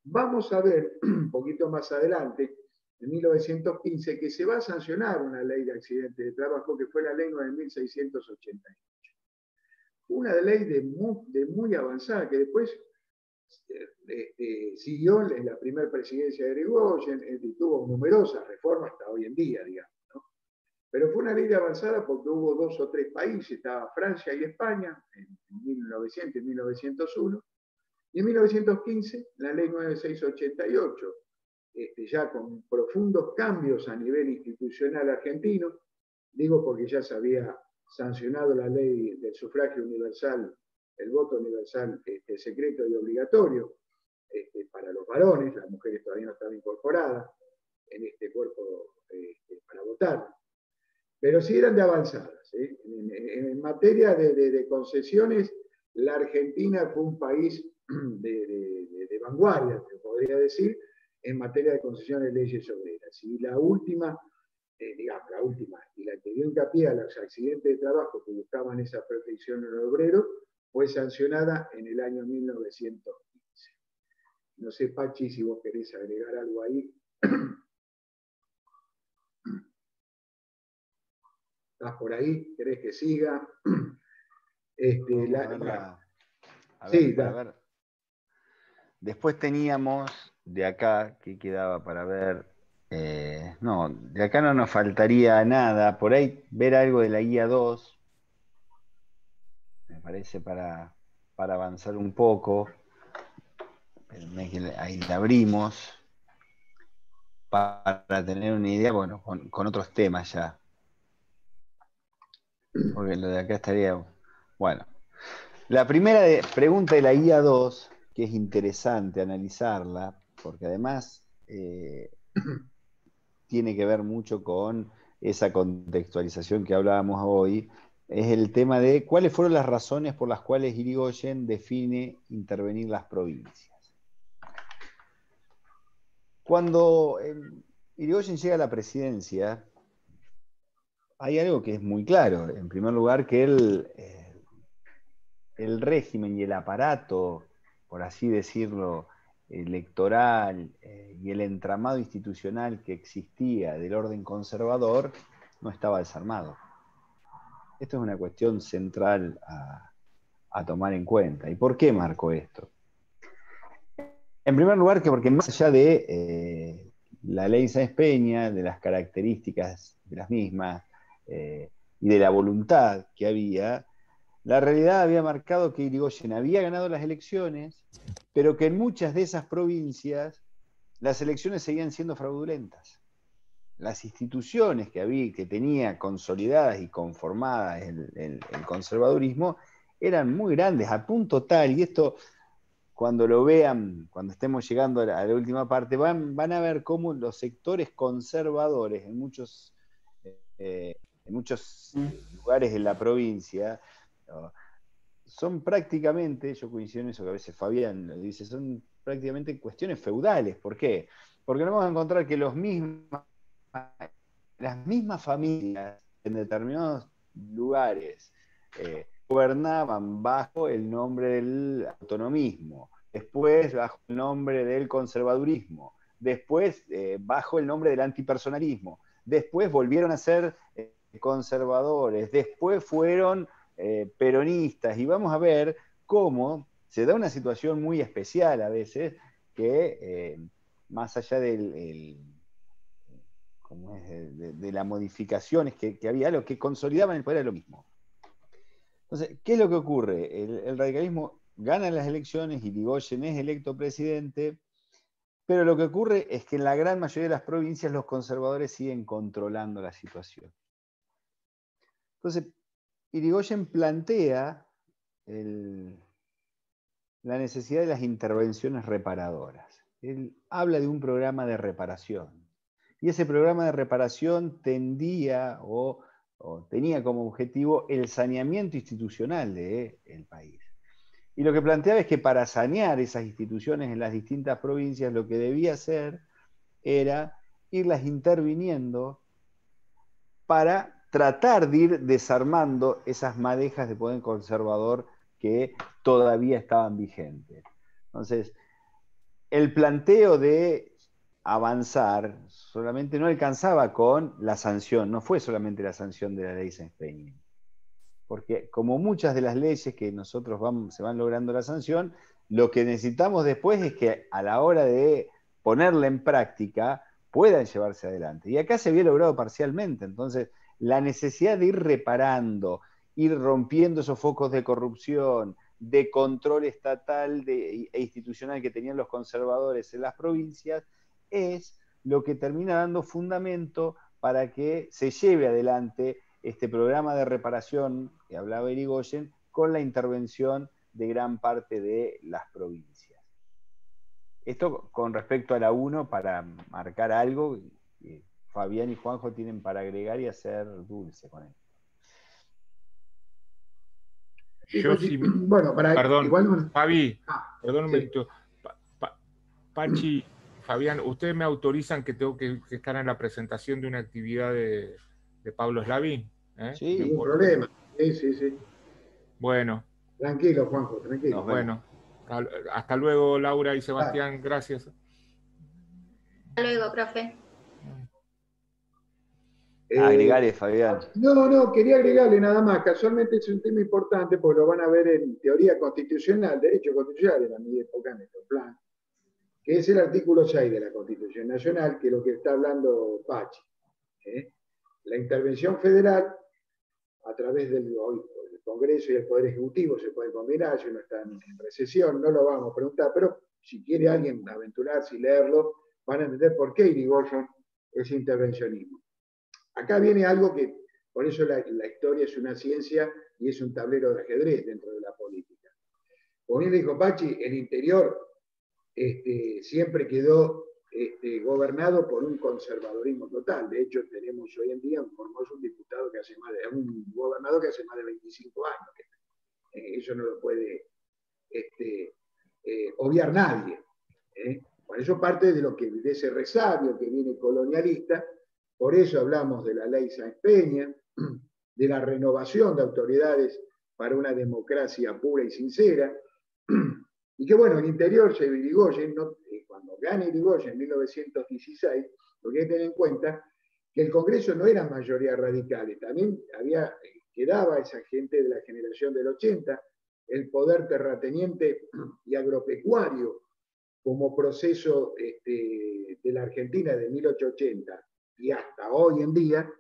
Vamos a ver un poquito más adelante, en 1915, que se va a sancionar una ley de accidentes de trabajo, que fue la ley 9688. Una ley de muy avanzada, que después siguió en la primera presidencia de Irigoyen, y tuvo numerosas reformas hasta hoy en día, digamos, ¿no? Pero fue una ley de avanzada porque hubo 2 o 3 países, estaba Francia y España, en 1900 y 1901, y en 1915 la ley 9688, ya con profundos cambios a nivel institucional argentino, digo porque ya se había sancionado la ley del sufragio universal, el voto universal secreto y obligatorio para los varones, las mujeres todavía no estaban incorporadas en este cuerpo para votar, pero sí eran de avanzadas. En materia de concesiones, la Argentina fue un país de vanguardia, se podría decir, en materia de concesiones de leyes obreras. Y la última, y la que dio hincapié a los accidentes de trabajo que buscaban esa protección en el obrero, fue sancionada en el año 1915. No sé, Pachi, si vos querés agregar algo ahí. ¿Estás por ahí? ¿Querés que siga? A ver. Después teníamos de acá, que quedaba para ver. No, de acá no nos faltaría nada. Por ahí ver algo de la guía 2. Me parece para avanzar un poco. Ahí la abrimos. Para tener una idea, bueno, con otros temas ya. Porque lo de acá estaría. Bueno. La primera pregunta de la guía 2, que es interesante analizarla, porque además tiene que ver mucho con esa contextualización que hablábamos hoy, es el tema de cuáles fueron las razones por las cuales Irigoyen define intervenir las provincias. Cuando Irigoyen llega a la presidencia, hay algo que es muy claro. En primer lugar, que el régimen y el aparato, por así decirlo, electoral y el entramado institucional que existía del orden conservador no estaba desarmado. Esto es una cuestión central a tomar en cuenta. ¿Y por qué marco esto? En primer lugar, porque más allá de la ley Sáenz Peña, de las características de las mismas y de la voluntad que había, la realidad había marcado que Irigoyen había ganado las elecciones, pero que en muchas de esas provincias las elecciones seguían siendo fraudulentas. Las instituciones que tenía consolidadas y conformadas el conservadurismo eran muy grandes, a punto tal, y esto cuando lo vean, cuando estemos llegando a la última parte, van a ver cómo los sectores conservadores en muchos lugares en la provincia, ¿no?, son prácticamente, yo coincido en eso que a veces Fabián lo dice, son prácticamente cuestiones feudales. ¿Por qué? Porque nos vamos a encontrar que las mismas familias en determinados lugares gobernaban bajo el nombre del autonomismo, después bajo el nombre del conservadurismo, después bajo el nombre del antipersonalismo, después volvieron a ser conservadores, después fueron peronistas, y vamos a ver cómo se da una situación muy especial a veces, que más allá de las modificaciones que había, lo que consolidaban el poder era lo mismo. Entonces, ¿qué es lo que ocurre? El radicalismo gana las elecciones, Irigoyen es electo presidente, pero lo que ocurre es que en la gran mayoría de las provincias los conservadores siguen controlando la situación. Entonces, Irigoyen plantea la necesidad de las intervenciones reparadoras. Él habla de un programa de reparación. Y ese programa de reparación tendía o tenía como objetivo el saneamiento institucional del país. Y lo que planteaba es que para sanear esas instituciones en las distintas provincias, lo que debía hacer era irlas interviniendo para tratar de ir desarmando esas madejas de poder conservador que todavía estaban vigentes. Entonces, el planteo de avanzar solamente no alcanzaba con la sanción, no fue solamente la sanción de la ley Sáenz Peña, porque como muchas de las leyes que nosotros se van logrando la sanción, lo que necesitamos después es que a la hora de ponerla en práctica puedan llevarse adelante. Y acá se había logrado parcialmente. Entonces, la necesidad de ir reparando, ir rompiendo esos focos de corrupción, de control estatal e institucional que tenían los conservadores en las provincias, es lo que termina dando fundamento para que se lleve adelante este programa de reparación que hablaba Irigoyen, con la intervención de gran parte de las provincias. Esto con respecto a la 1, para marcar algo, Fabián y Juanjo tienen para agregar y hacer dulce con esto. Yo sí, bueno, perdón, igual... Fabi, perdón un sí. momento. Pachi, Fabián, ¿ustedes me autorizan que tengo que estar en la presentación de una actividad de Pablo Slavín? Sí. Ningún problema. Sí. Bueno. Tranquilo, Juanjo, tranquilo. Bueno, hasta luego, Laura y Sebastián, gracias. Hasta luego, profe. Agregarle, Fabián. No, quería agregarle nada más. Casualmente es un tema importante porque lo van a ver en teoría constitucional, derecho constitucional en mi época, en el plan, que es el artículo 6 de la Constitución Nacional, que es lo que está hablando Pachi. La intervención federal, a través del Congreso y el Poder Ejecutivo, se puede combinar, si uno está en recesión, no lo vamos a preguntar, pero si quiere alguien aventurarse y leerlo, van a entender por qué Irigoyen es intervencionismo. Acá viene algo que, por eso la historia es una ciencia y es un tablero de ajedrez dentro de la política. Como bien dijo Pachi, el interior siempre quedó gobernado por un conservadorismo total. De hecho, tenemos hoy en día un diputado que hace un gobernador que hace más de 25 años. Eso no lo puede obviar nadie. Por eso parte de ese resabio que viene colonialista. Por eso hablamos de la ley Sáenz Peña, de la renovación de autoridades para una democracia pura y sincera. Y que bueno, el interior, Irigoyen, cuando gana Irigoyen en 1916, lo que hay que tener en cuenta que el Congreso no era mayoría radical, también quedaba esa gente de la generación del 80, el poder terrateniente y agropecuario como proceso de la Argentina de 1880 y hasta hoy en día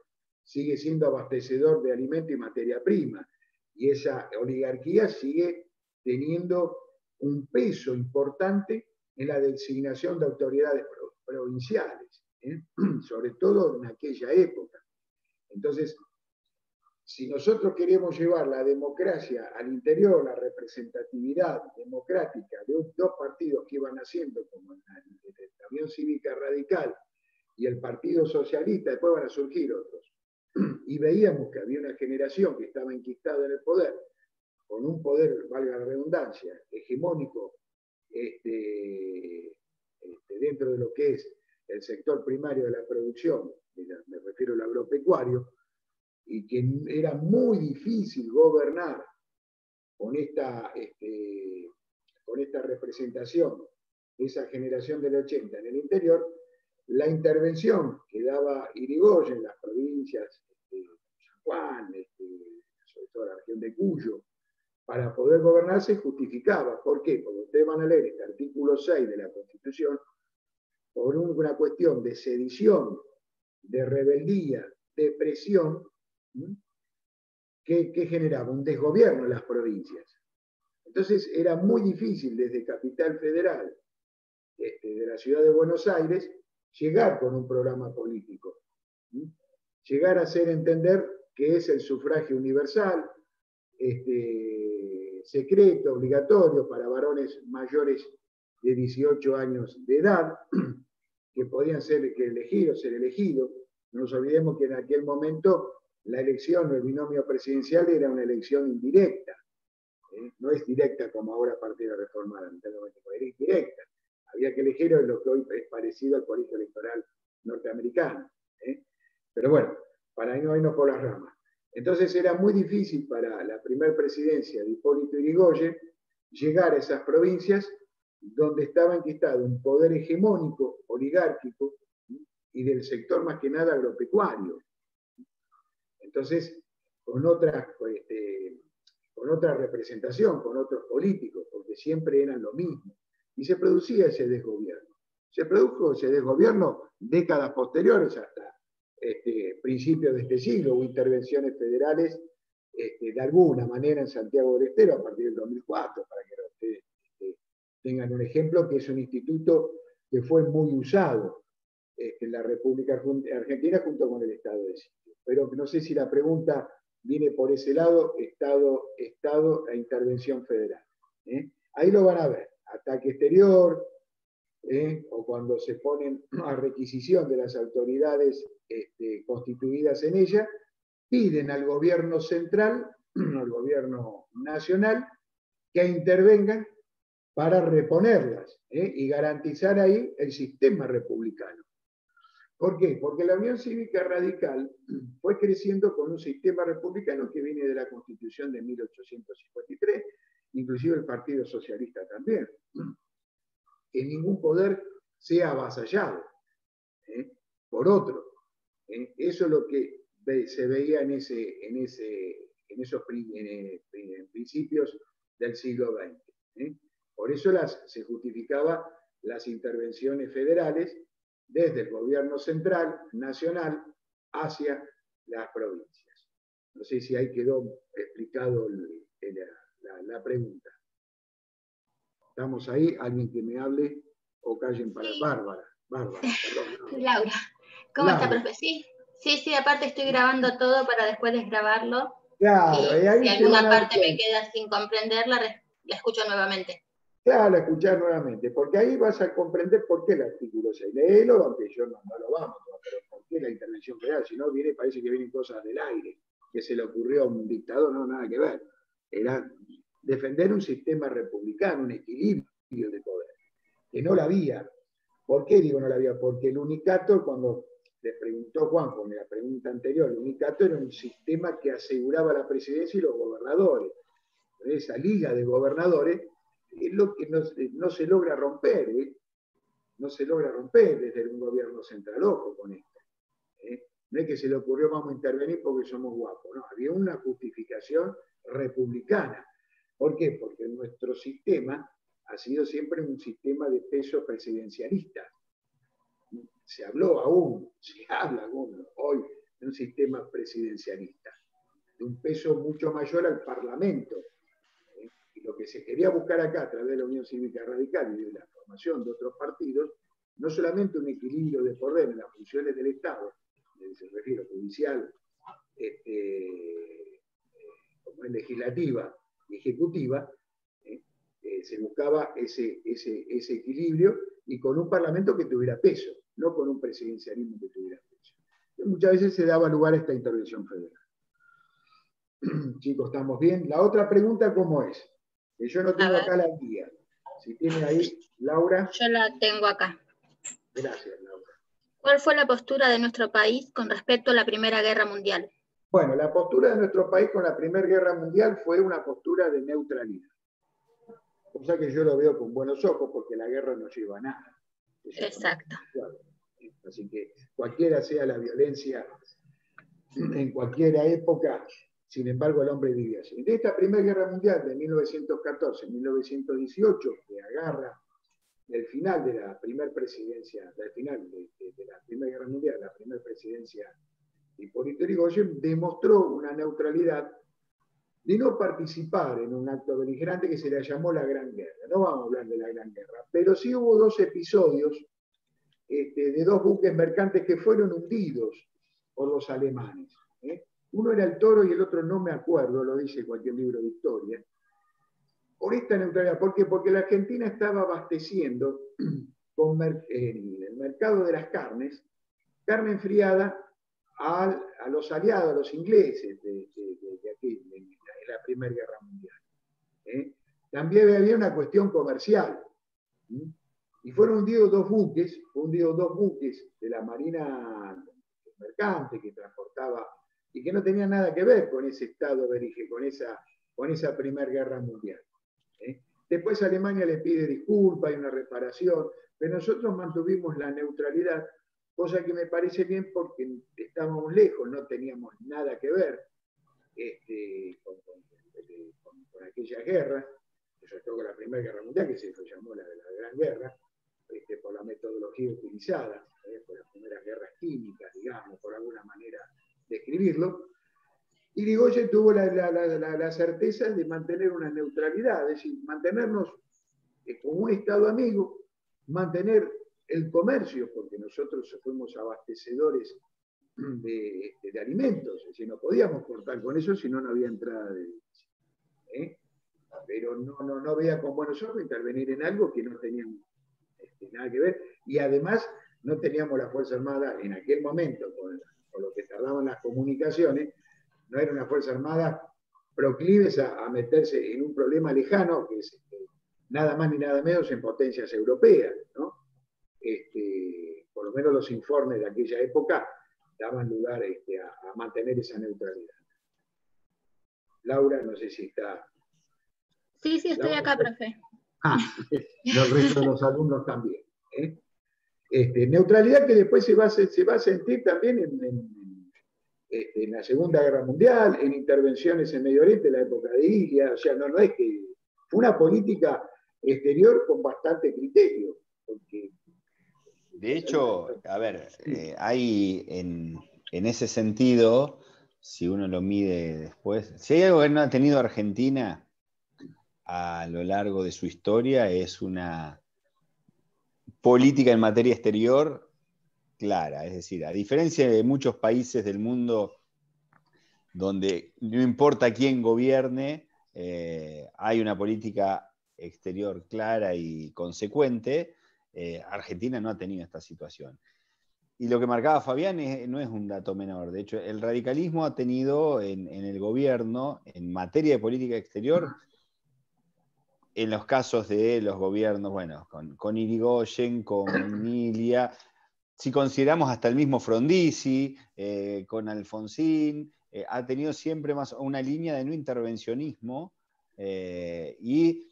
sigue siendo abastecedor de alimento y materia prima. Y esa oligarquía sigue teniendo un peso importante en la designación de autoridades provinciales, sobre todo en aquella época. Entonces, si nosotros queremos llevar la democracia al interior, la representatividad democrática de dos partidos que iban haciendo, como la Unión Cívica Radical y el Partido Socialista, después van a surgir otros, y veíamos que había una generación que estaba enquistada en el poder, con un poder, valga la redundancia, hegemónico dentro de lo que es el sector primario de la producción, me refiero al agropecuario, y que era muy difícil gobernar con esta representación de esa generación del 80 en el interior. La intervención que daba Irigoyen en las provincias de San Juan, sobre todo la región de Cuyo, para poder gobernar se justificaba. ¿Por qué? Porque ustedes van a leer este artículo 6 de la Constitución, por una cuestión de sedición, de rebeldía, de presión, que generaba un desgobierno en las provincias. Entonces era muy difícil desde Capital Federal, de la ciudad de Buenos Aires, llegar con un programa político, llegar a hacer entender que es el sufragio universal, secreto, obligatorio para varones mayores de 18 años de edad, que podían ser elegidos. No nos olvidemos que en aquel momento la elección o el binomio presidencial era una elección indirecta. No es directa como ahora a partir de la reforma, era indirecta. Había que elegir lo que hoy es parecido al colegio electoral norteamericano. Pero bueno, para no irnos por las ramas. Entonces era muy difícil para la primera presidencia de Hipólito Yrigoyen llegar a esas provincias donde estaba enquistado un poder hegemónico, oligárquico, y del sector más que nada agropecuario. Entonces, con otra representación, con otros políticos, porque siempre eran lo mismo. Y se producía ese desgobierno. Se produjo ese desgobierno décadas posteriores hasta principios de este siglo. Hubo intervenciones federales de alguna manera en Santiago del Estero a partir del 2004, para que ustedes tengan un ejemplo, que es un instituto que fue muy usado en la República Argentina junto con el Estado de sitio. Pero no sé si la pregunta viene por ese lado, Estado e intervención federal. Ahí lo van a ver, ataque exterior, o cuando se ponen a requisición de las autoridades constituidas en ella, piden al gobierno central, al gobierno nacional, que intervengan para reponerlas y garantizar ahí el sistema republicano. ¿Por qué? Porque la Unión Cívica Radical fue creciendo con un sistema republicano que viene de la Constitución de 1853, inclusive el Partido Socialista también. Que ningún poder sea avasallado por otro. Eso es lo que se veía en esos principios del siglo XX. Por eso se justificaba las intervenciones federales desde el gobierno central, nacional, hacia las provincias. No sé si ahí quedó explicado la pregunta. ¿Estamos ahí? ¿Alguien que me hable? O callen para... Sí. Bárbara, perdón. Laura. ¿Cómo está, profe? Sí, aparte estoy grabando todo para después desgrabarlo. Claro, y si alguna parte me queda sin comprenderla, la escucho nuevamente. Claro, escuchar nuevamente, porque ahí vas a comprender por qué el artículo 6. Léelo, aunque yo no lo vamos, pero por qué la intervención federal, si no parece que vienen cosas del aire, que se le ocurrió a un dictador, no, nada que ver. Era defender un sistema republicano, un equilibrio de poder, que no la había. ¿Por qué digo no la había? Porque el unicato, cuando le preguntó Juanjo en la pregunta anterior, el unicato era un sistema que aseguraba la presidencia y los gobernadores. Esa liga de gobernadores es lo que no se logra romper, ¿eh? No se logra romper desde un gobierno central, ojo con esto. No es que se le ocurrió vamos a intervenir porque somos guapos, no, había una justificación republicana. ¿Por qué? Porque nuestro sistema ha sido siempre un sistema de peso presidencialista. Se habla aún hoy de un sistema presidencialista, de un peso mucho mayor al Parlamento. Y lo que se quería buscar acá a través de la Unión Cívica Radical y de la formación de otros partidos, no solamente un equilibrio de poder en las funciones del Estado, se refiere judicial, como es legislativa y ejecutiva, se buscaba ese equilibrio y con un parlamento que tuviera peso, no con un presidencialismo que tuviera peso. Y muchas veces se daba lugar a esta intervención federal. Chicos, ¿estamos bien? La otra pregunta, ¿cómo es? Que yo no tengo acá la guía. Si tiene ahí, Laura. Yo la tengo acá. Gracias, Laura. ¿Cuál fue la postura de nuestro país con respecto a la Primera Guerra Mundial? Bueno, la postura de nuestro país con la Primera Guerra Mundial fue una postura de neutralidad. Cosa que yo lo veo con buenos ojos porque la guerra no lleva a nada. Exacto. Así que cualquiera sea la violencia en cualquier época, sin embargo el hombre vivía así. De esta Primera Guerra Mundial de 1914-1918, que agarra el final de la primera presidencia, del final de la Primera Guerra Mundial, la primera presidencia de Hipólito Yrigoyen, demostró una neutralidad de no participar en un acto beligerante que se le llamó la Gran Guerra. No vamos a hablar de la Gran Guerra, pero sí hubo dos episodios de dos buques mercantes que fueron hundidos por los alemanes. Uno era el Toro y el otro no me acuerdo, lo dice cualquier libro de historia. Por esta neutralidad, ¿por qué? Porque la Argentina estaba abasteciendo con el mercado de las carnes, carne enfriada a los aliados, a los ingleses de aquí, en la Primera Guerra Mundial. También había una cuestión comercial. Y fueron hundidos dos buques de la Marina mercante que transportaba y que no tenían nada que ver con ese estado de origen, con esa Primera Guerra Mundial. Después Alemania le pide disculpas y una reparación, pero nosotros mantuvimos la neutralidad, cosa que me parece bien porque estábamos lejos, no teníamos nada que ver con aquella guerra, sobre todo con la Primera Guerra Mundial, que se llamó la Gran Guerra, por la metodología utilizada, por las primeras guerras químicas, digamos, por alguna manera de escribirlo. Y Yrigoyen tuvo la certeza de mantener una neutralidad, es decir, mantenernos como un Estado amigo, mantener el comercio, porque nosotros fuimos abastecedores de alimentos, es decir, no podíamos cortar con eso si no había entrada de divisa. Pero no veía con buenos ojos intervenir en algo que no teníamos nada que ver, y además no teníamos la Fuerza Armada en aquel momento, con lo que tardaban las comunicaciones, no era una Fuerza Armada proclives a meterse en un problema lejano, que es nada más ni nada menos en potencias europeas, ¿no? Por lo menos los informes de aquella época daban lugar a mantener esa neutralidad. Laura, no sé si está... Sí, estoy acá, profe. Los restos de los alumnos también. Neutralidad que después se va a sentir también en la Segunda Guerra Mundial, en intervenciones en Medio Oriente, en la época de Ilia. O sea, no es que... Fue una política exterior con bastante criterio. Porque, de hecho, a ver, hay en ese sentido, si uno lo mide después, si hay algo que no ha tenido Argentina a lo largo de su historia, es una política en materia exterior clara. Es decir, a diferencia de muchos países del mundo donde no importa quién gobierne, hay una política exterior clara y consecuente, Argentina no ha tenido esta situación. Y lo que marcaba Fabián no es un dato menor. De hecho, el radicalismo ha tenido en el gobierno, en materia de política exterior, en los casos de los gobiernos, bueno, con Irigoyen, con Milia, si consideramos hasta el mismo Frondizi, con Alfonsín, ha tenido siempre más una línea de no intervencionismo, y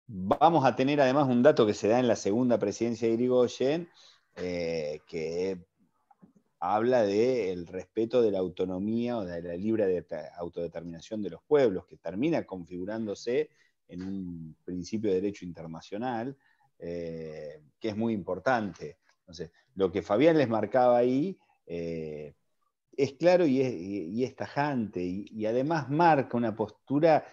vamos a tener además un dato que se da en la segunda presidencia de Irigoyen, que habla del respeto de la autonomía o de la libre autodeterminación de los pueblos, que termina configurándose en un principio de derecho internacional, que es muy importante. Entonces, lo que Fabián les marcaba ahí es claro y es tajante, y además marca una postura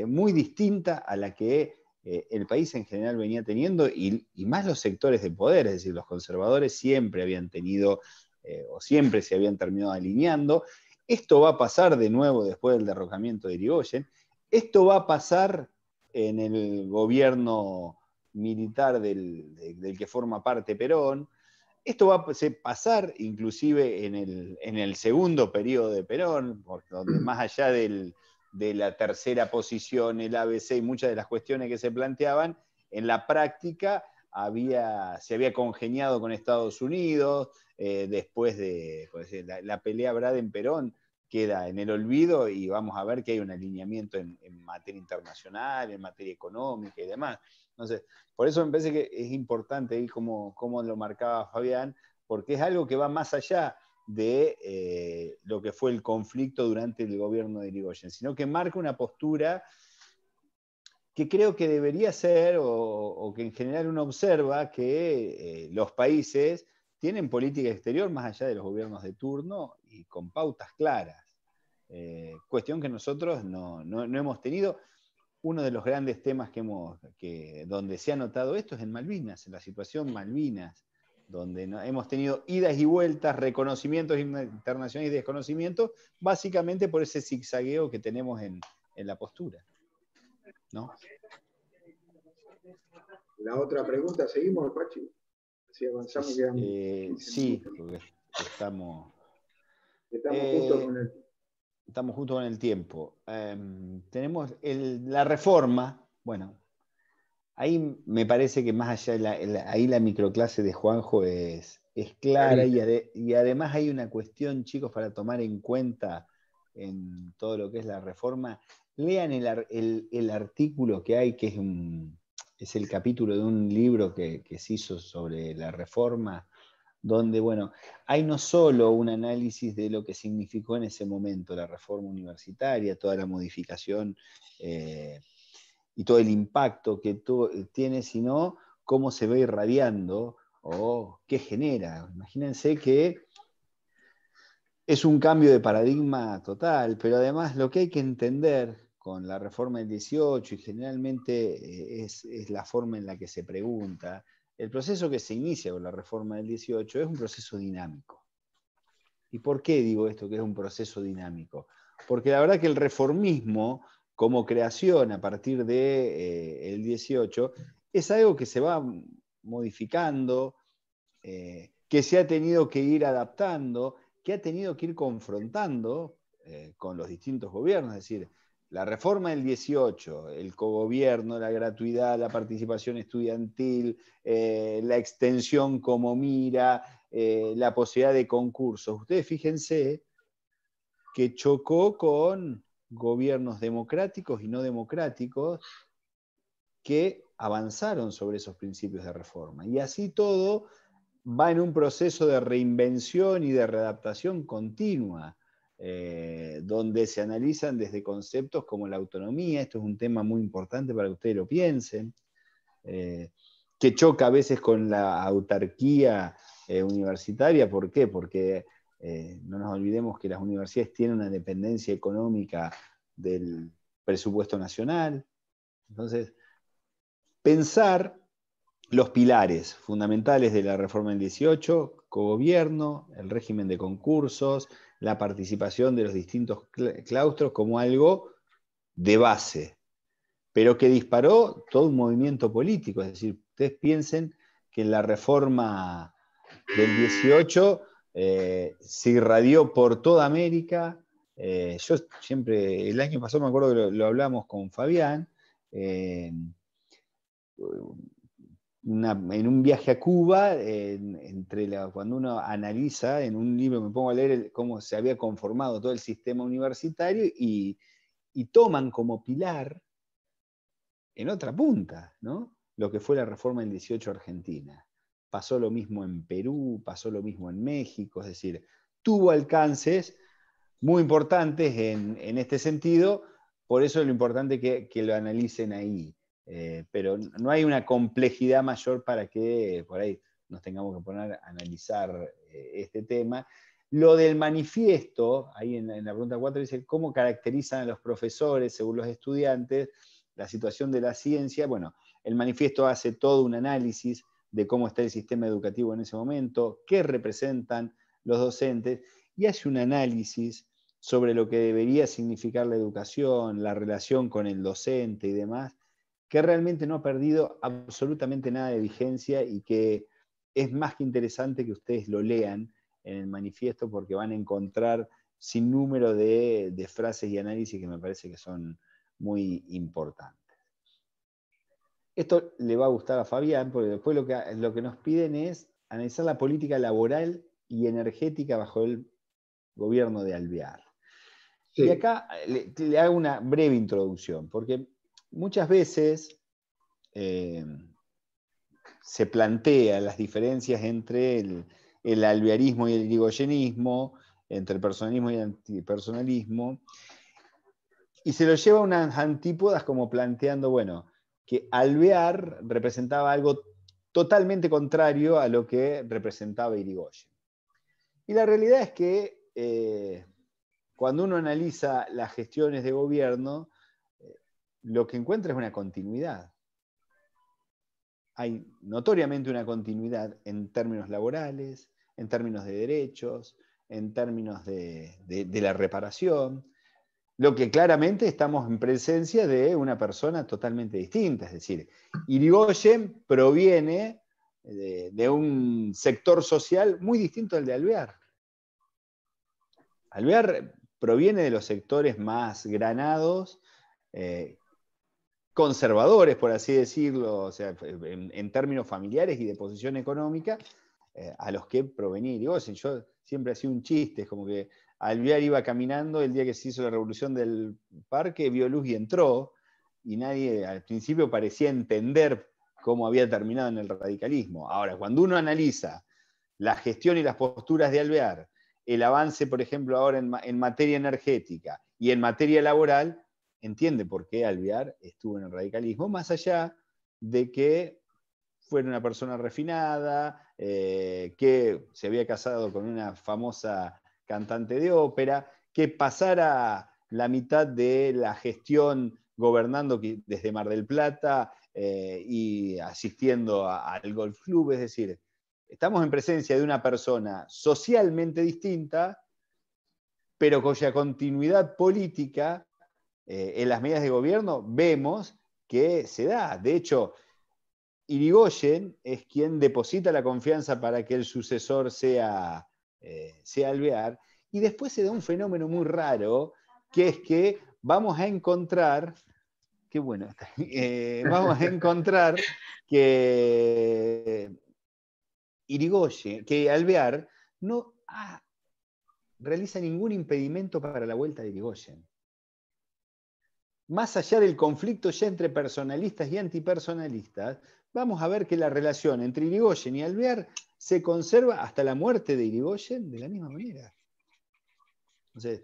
muy distinta a la que el país en general venía teniendo, y más los sectores de poder, es decir, los conservadores siempre habían tenido, o siempre se habían terminado alineando. Esto va a pasar de nuevo después del derrocamiento de Irigoyen. Esto va a pasar en el gobierno militar del que forma parte Perón. Esto va a pasar inclusive en el segundo periodo de Perón, donde más allá de la tercera posición, el ABC y muchas de las cuestiones que se planteaban, en la práctica se había congeniado con Estados Unidos, después de la pelea Braden-Perón queda en el olvido, y vamos a ver que hay un alineamiento en materia internacional, en materia económica y demás. Entonces, por eso me parece que es importante ir como lo marcaba Fabián, porque es algo que va más allá de lo que fue el conflicto durante el gobierno de Irigoyen, sino que marca una postura que creo que debería ser, o que en general uno observa, que los países tienen política exterior más allá de los gobiernos de turno y con pautas claras. Cuestión que nosotros no hemos tenido. Uno de los grandes temas donde se ha notado esto es en Malvinas, en la situación Malvinas, donde hemos tenido idas y vueltas, reconocimientos internacionales y desconocimientos, básicamente por ese zigzagueo que tenemos en la postura, ¿no? La otra pregunta, ¿seguimos, Pachi? Si avanzamos, sí, porque estamos justo con el... Estamos justo con el tiempo. Tenemos la reforma. Bueno, ahí me parece que más allá, ahí la microclase de Juanjo es clara, y además hay una cuestión, chicos, para tomar en cuenta en todo lo que es la reforma. Lean el artículo que hay, que es el capítulo de un libro que se hizo sobre la reforma, donde, bueno, hay no solo un análisis de lo que significó en ese momento la reforma universitaria, toda la modificación y todo el impacto que tiene, sino cómo se va irradiando o qué genera. Imagínense que es un cambio de paradigma total, pero además lo que hay que entender con la reforma del 18, y generalmente es la forma en la que se pregunta, el proceso que se inicia con la reforma del 18 es un proceso dinámico. ¿Y por qué digo esto, que es un proceso dinámico? Porque la verdad que el reformismo, como creación a partir del 18, es algo que se va modificando, que se ha tenido que ir adaptando, que ha tenido que ir confrontando con los distintos gobiernos. Es decir, la reforma del 18, el cogobierno, la gratuidad, la participación estudiantil, la extensión como mira, la posibilidad de concursos. Ustedes fíjense que chocó con gobiernos democráticos y no democráticos que avanzaron sobre esos principios de reforma. Y así todo va en un proceso de reinvención y de readaptación continua, donde se analizan desde conceptos como la autonomía. Esto es un tema muy importante para que ustedes lo piensen, que choca a veces con la autarquía universitaria. ¿Por qué? Porque no nos olvidemos que las universidades tienen una dependencia económica del presupuesto nacional. Entonces, pensar los pilares fundamentales de la reforma del 18, cogobierno, el régimen de concursos, la participación de los distintos claustros como algo de base. pero que disparó todo un movimiento político. Es decir, ustedes piensen que la reforma del 18 se irradió por toda América. Yo siempre, el año pasado me acuerdo que lo hablamos con Fabián, en un viaje a Cuba, cuando uno analiza, en un libro me pongo a leer cómo se había conformado todo el sistema universitario y toman como pilar en otra punta, ¿no?, lo que fue la reforma del 18 argentina. Pasó lo mismo en Perú, pasó lo mismo en México, es decir, tuvo alcances muy importantes en este sentido, por eso es lo importante que lo analicen ahí. Pero no hay una complejidad mayor para que por ahí nos tengamos que poner a analizar este tema. Lo del manifiesto, ahí en la pregunta 4 dice, ¿cómo caracterizan a los profesores, según los estudiantes, la situación de la ciencia? Bueno, el manifiesto hace todo un análisis de cómo está el sistema educativo en ese momento, qué representan los docentes, y hace un análisis sobre lo que debería significar la educación, la relación con el docente y demás, que realmente no ha perdido absolutamente nada de vigencia y que es más que interesante que ustedes lo lean en el manifiesto, porque van a encontrar sin número de frases y análisis que me parece que son muy importantes. Esto le va a gustar a Fabián, porque después lo que nos piden es analizar la política laboral y energética bajo el gobierno de Alvear. Sí. Y acá le hago una breve introducción, porque muchas veces se plantean las diferencias entre el alvearismo y el irigoyenismo, entre el personalismo y el antipersonalismo, y se lo lleva a unas antípodas como planteando, bueno, que Alvear representaba algo totalmente contrario a lo que representaba Irigoyen. Y la realidad es que cuando uno analiza las gestiones de gobierno, lo que encuentra es una continuidad. Hay notoriamente una continuidad en términos laborales, en términos de derechos, en términos de la reparación, lo que claramente estamos en presencia de una persona totalmente distinta. Es decir, Irigoyen proviene de un sector social muy distinto al de Alvear. Alvear proviene de los sectores más granados, conservadores, por así decirlo, o sea, en términos familiares y de posición económica, a los que provenía Irigoyen. Yo siempre hacía un chiste, es como que Alvear iba caminando el día que se hizo la revolución del parque, vio luz y entró, y nadie al principio parecía entender cómo había terminado en el radicalismo. Ahora, cuando uno analiza la gestión y las posturas de Alvear, el avance, por ejemplo, ahora en materia energética y en materia laboral, entiende por qué Alvear estuvo en el radicalismo, más allá de que fuera una persona refinada, que se había casado con una famosa cantante de ópera, que pasara la mitad de la gestión gobernando desde Mar del Plata y asistiendo al Golf Club. Es decir, estamos en presencia de una persona socialmente distinta, pero cuya continuidad política en las medidas de gobierno vemos que se da. De hecho, Irigoyen es quien deposita la confianza para que el sucesor sea Alvear, y después se da un fenómeno muy raro, que es que vamos a encontrar, qué bueno, vamos a encontrar que Irigoyen, que Alvear no realiza ningún impedimento para la vuelta de Irigoyen. Más allá del conflicto ya entre personalistas y antipersonalistas, vamos a ver que la relación entre Irigoyen y Alvear se conserva hasta la muerte de Irigoyen de la misma manera. Entonces,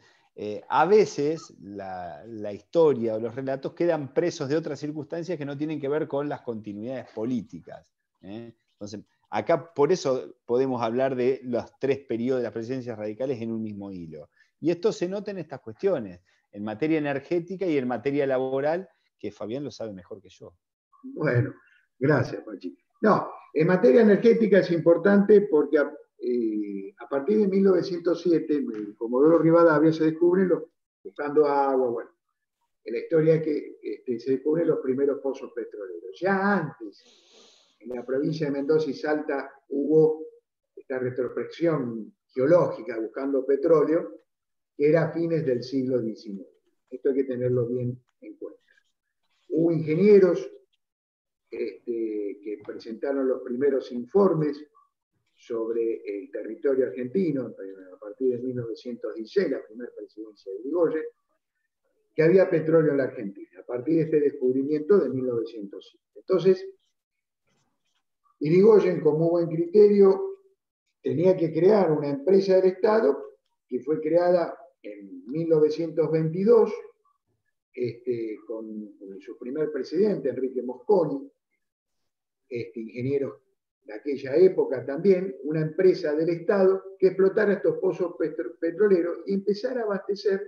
a veces la historia o los relatos quedan presos de otras circunstancias que no tienen que ver con las continuidades políticas. Entonces, acá por eso podemos hablar de los tres periodos de las presidencias radicales en un mismo hilo. Y esto se nota en estas cuestiones, en materia energética y en materia laboral, que Fabián lo sabe mejor que yo. Bueno, gracias, Pachi. No, en materia energética es importante porque a partir de 1907, el Comodoro Rivadavia se descubre buscando agua, bueno. en la historia que se descubren los primeros pozos petroleros. Ya antes, en la provincia de Mendoza y Salta, hubo esta retrospección geológica buscando petróleo, que era a fines del siglo XIX. Esto hay que tenerlo bien en cuenta. Hubo ingenieros que presentaron los primeros informes sobre el territorio argentino a partir de 1916, la primera presidencia de Irigoyen, que había petróleo en la Argentina, a partir de este descubrimiento de 1907. Entonces, Irigoyen, como buen criterio, tenía que crear una empresa del Estado que fue creada en 1922 con su primer presidente, Enrique Mosconi, ingeniero de aquella época también, una empresa del Estado que explotara estos pozos petroleros y empezara a abastecer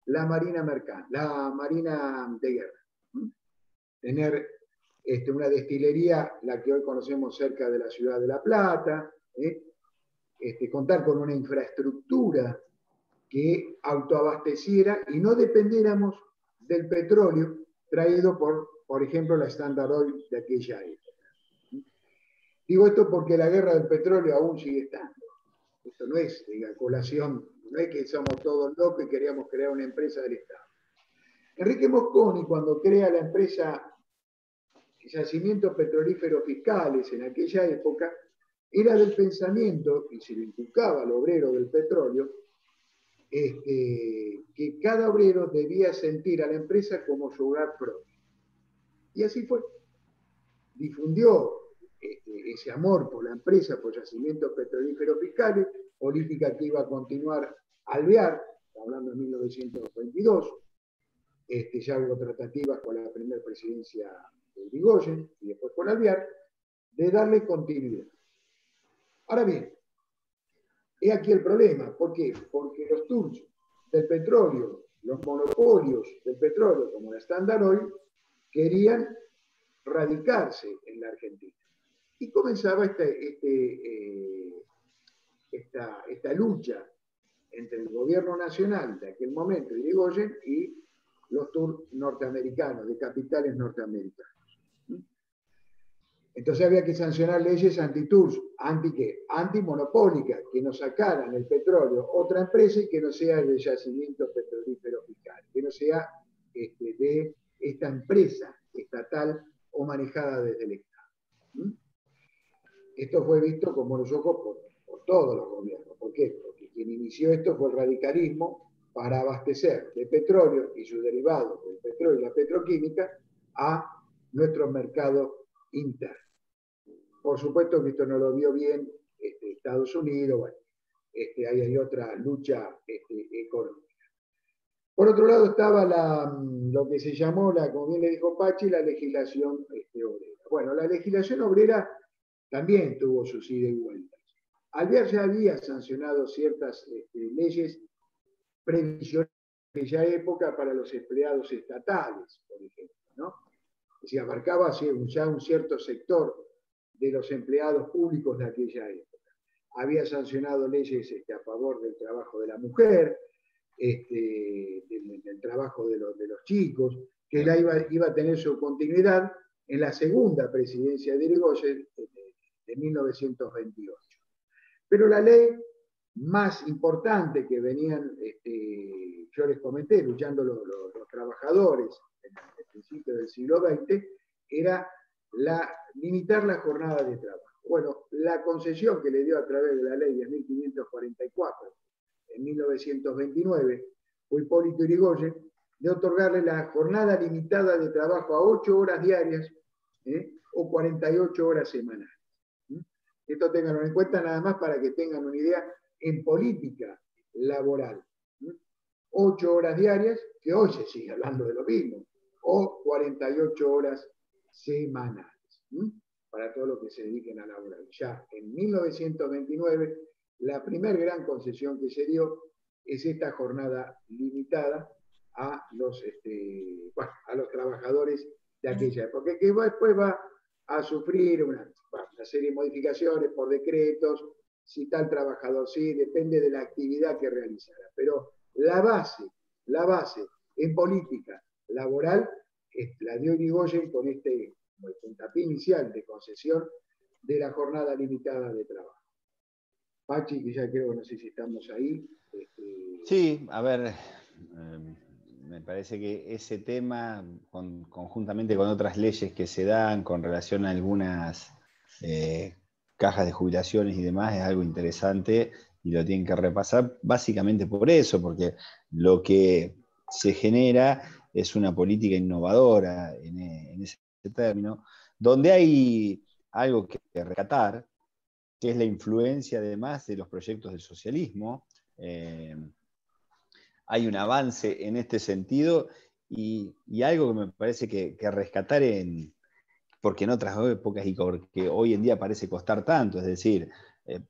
la marina mercante, la marina de guerra. Tener una destilería, la que hoy conocemos cerca de la ciudad de La Plata, contar con una infraestructura que autoabasteciera y no dependiéramos del petróleo traído por ejemplo, la Standard Oil de aquella época. Digo esto porque la guerra del petróleo aún sigue estando. Esto no es colación, no es que somos todos locos y queríamos crear una empresa del Estado. Enrique Mosconi, cuando crea la empresa Yacimientos Petrolíferos Fiscales en aquella época, era del pensamiento, y se le inculcaba al obrero del petróleo, que cada obrero debía sentir a la empresa como su hogar propio. Y así fue. Difundió ese amor por la empresa, por Yacimientos Petrolíferos Fiscales, política que iba a continuar Alvear, hablando de 1922, ya hubo tratativas con la primera presidencia de Irigoyen y después con Alvear, de darle continuidad. Ahora bien, he aquí el problema. ¿Por qué? Porque los tours del petróleo, los monopolios del petróleo, como la Standard Oil, querían radicarse en la Argentina. Y comenzaba esta lucha entre el gobierno nacional de aquel momento, Irigoyen, y los tours norteamericanos, de capitales norteamericanos. Entonces había que sancionar leyes anti-tours, antimonopólicas, que nos sacaran el petróleo otra empresa y que no sea el de Yacimientos Petrolíferos Fiscales, que no sea de esta empresa estatal o manejada desde el Estado. Esto fue visto como los ojos por todos los gobiernos. ¿Por qué? Porque quien inició esto fue el radicalismo para abastecer de petróleo y sus derivados, del petróleo y la petroquímica, a nuestros mercados internos. Por supuesto que esto no lo vio bien Estados Unidos, bueno, ahí hay otra lucha económica. Por otro lado estaba lo que se llamó, como bien le dijo Pachi, la legislación obrera. Bueno, la legislación obrera también tuvo sus idas y vueltas. Alvear ya había sancionado ciertas leyes previsionales en aquella época para los empleados estatales, por ejemplo, ¿no? Es decir, abarcaba ya un cierto sector de los empleados públicos de aquella época. Había sancionado leyes a favor del trabajo de la mujer, del trabajo de los chicos, que iba a tener su continuidad en la segunda presidencia de Irigoyen de 1928. Pero la ley más importante que venían, yo les comenté, luchando los trabajadores en el principio del siglo XX, era limitar la jornada de trabajo. Bueno, la concesión que le dio a través de la ley 10.544 en 1929 fue Hipólito Yrigoyen, de otorgarle la jornada limitada de trabajo a 8 horas diarias o 48 horas semanales. Esto ténganlo en cuenta nada más para que tengan una idea en política laboral. 8 horas diarias, que hoy se sigue hablando de lo mismo, o 48 horas semanales, para todos los que se dediquen a laboral. Ya en 1929, la primera gran concesión que se dio es esta jornada limitada a los trabajadores de aquella época, que después va a sufrir una serie de modificaciones por decretos, si tal trabajador sí, depende de la actividad que realizara. Pero la base en política, laboral la dio Irigoyen con como el puntapié inicial de concesión de la jornada limitada de trabajo. Pachi, que ya creo, no sé si estamos ahí. Sí, a ver, me parece que ese tema, conjuntamente con otras leyes que se dan con relación a algunas cajas de jubilaciones y demás, es algo interesante y lo tienen que repasar básicamente por eso, porque lo que se genera es una política innovadora en ese término, donde hay algo que rescatar, que es la influencia además de los proyectos del socialismo. Hay un avance en este sentido y algo que me parece que rescatar porque en otras épocas y porque hoy en día parece costar tanto, es decir,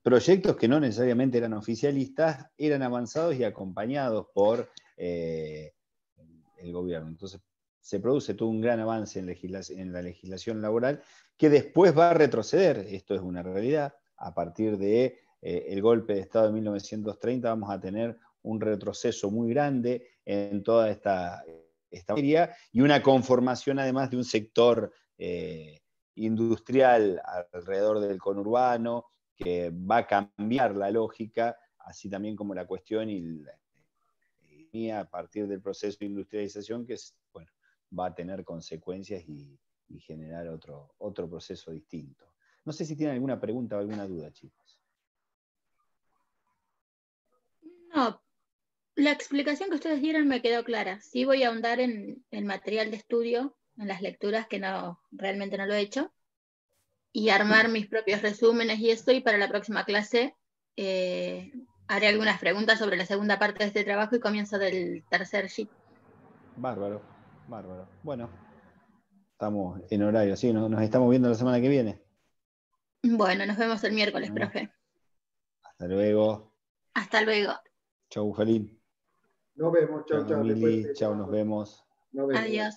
proyectos que no necesariamente eran oficialistas, eran avanzados y acompañados por el gobierno. Entonces se produce todo un gran avance en la legislación laboral que después va a retroceder, esto es una realidad, a partir de el golpe de Estado de 1930 vamos a tener un retroceso muy grande en toda esta materia y una conformación además de un sector industrial alrededor del conurbano que va a cambiar la lógica, así también como la cuestión y a partir del proceso de industrialización que bueno, va a tener consecuencias y generar otro proceso distinto. No sé si tienen alguna pregunta o alguna duda, chicos. No, la explicación que ustedes dieron me quedó clara. Sí voy a ahondar en el material de estudio, en las lecturas, que realmente no lo he hecho, y armar mis propios resúmenes y esto, y para la próxima clase haré algunas preguntas sobre la segunda parte de este trabajo y comienzo del tercer sheet. Bárbaro. Bueno, estamos en horario, ¿sí? Nos estamos viendo la semana que viene. Bueno, nos vemos el miércoles, profe. Hasta luego. Hasta luego. Chau, Jalín. Nos vemos, chau, chau. Mili, chau, nos vemos. Nos vemos. Adiós.